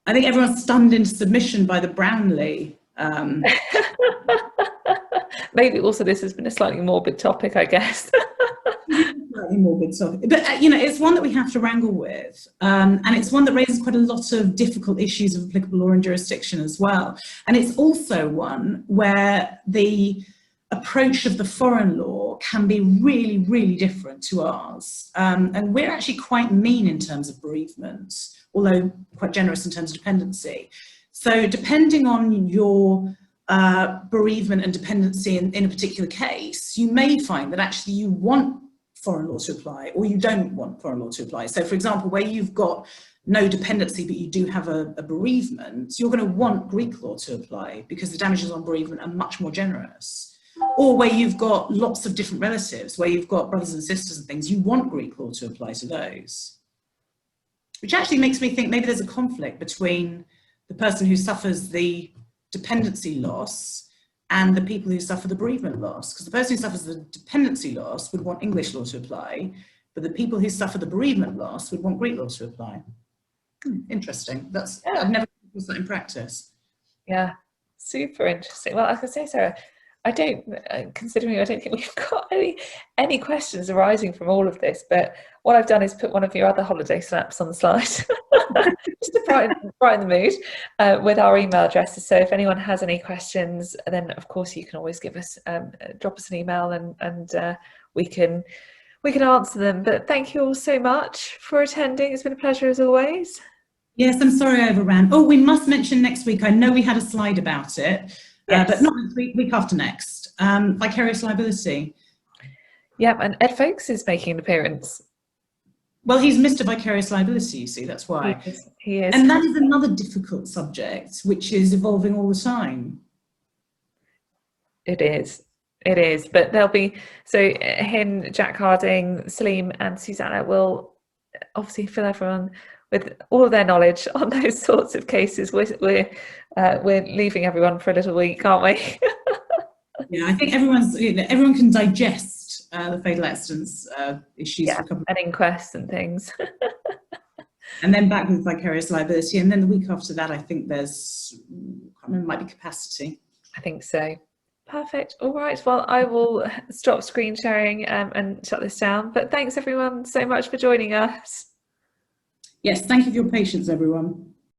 I think everyone's stunned into submission by the Brownlie.
Maybe also this has been a slightly morbid topic, I guess.
Slightly morbid topic, but you know, it's one that we have to wrangle with, and it's one that raises quite a lot of difficult issues of applicable law and jurisdiction as well. And it's also one where the approach of the foreign law can be really, really different to ours. And we're actually quite mean in terms of bereavement, although quite generous in terms of dependency. So depending on your bereavement and dependency in a particular case, you may find that actually you want foreign law to apply, or you don't want foreign law to apply. So for example, where you've got no dependency but you do have a bereavement, you're going to want Greek law to apply because the damages on bereavement are much more generous. Or where you've got lots of different relatives, where you've got brothers and sisters and things, you want Greek law to apply to those. Which actually makes me think maybe there's a conflict between the person who suffers the dependency loss and the people who suffer the bereavement loss. Because the person who suffers the dependency loss would want English law to apply, but the people who suffer the bereavement loss would want Greek law to apply. Interesting. I've never used that in practice.
Yeah, super interesting. Well, I can say, Sarah, considering I don't think we've got any questions arising from all of this, but what I've done is put one of your other holiday snaps on the slide just to brighten the mood with our email addresses. So if anyone has any questions, then of course you can always drop us an email and we can answer them. But thank you all so much for attending. It's been a pleasure as always.
Yes, I'm sorry I overran. Oh, we must mention next week. I know we had a slide about it. Yes. But not next week, week after next. Vicarious liability.
Yep, and Ed Folks is making an appearance.
Well, he's Mr. Vicarious Liability, you see, that's why.
He is.
And that is another difficult subject, which is evolving all the time.
It is. But there'll be, so him, Jack Harding, Salim and Susanna will obviously fill everyone with all of their knowledge on those sorts of cases. We're leaving everyone for a little week, aren't we?
Yeah, I think everyone can digest the fatal accidents issues for a couple of
and inquests and things.
And then back with vicarious liability, and then the week after that, I think there's, I can't remember, might be capacity.
I think so. Perfect. All right. Well, I will stop screen sharing and shut this down. But thanks everyone so much for joining us.
Yes, thank you for your patience, everyone.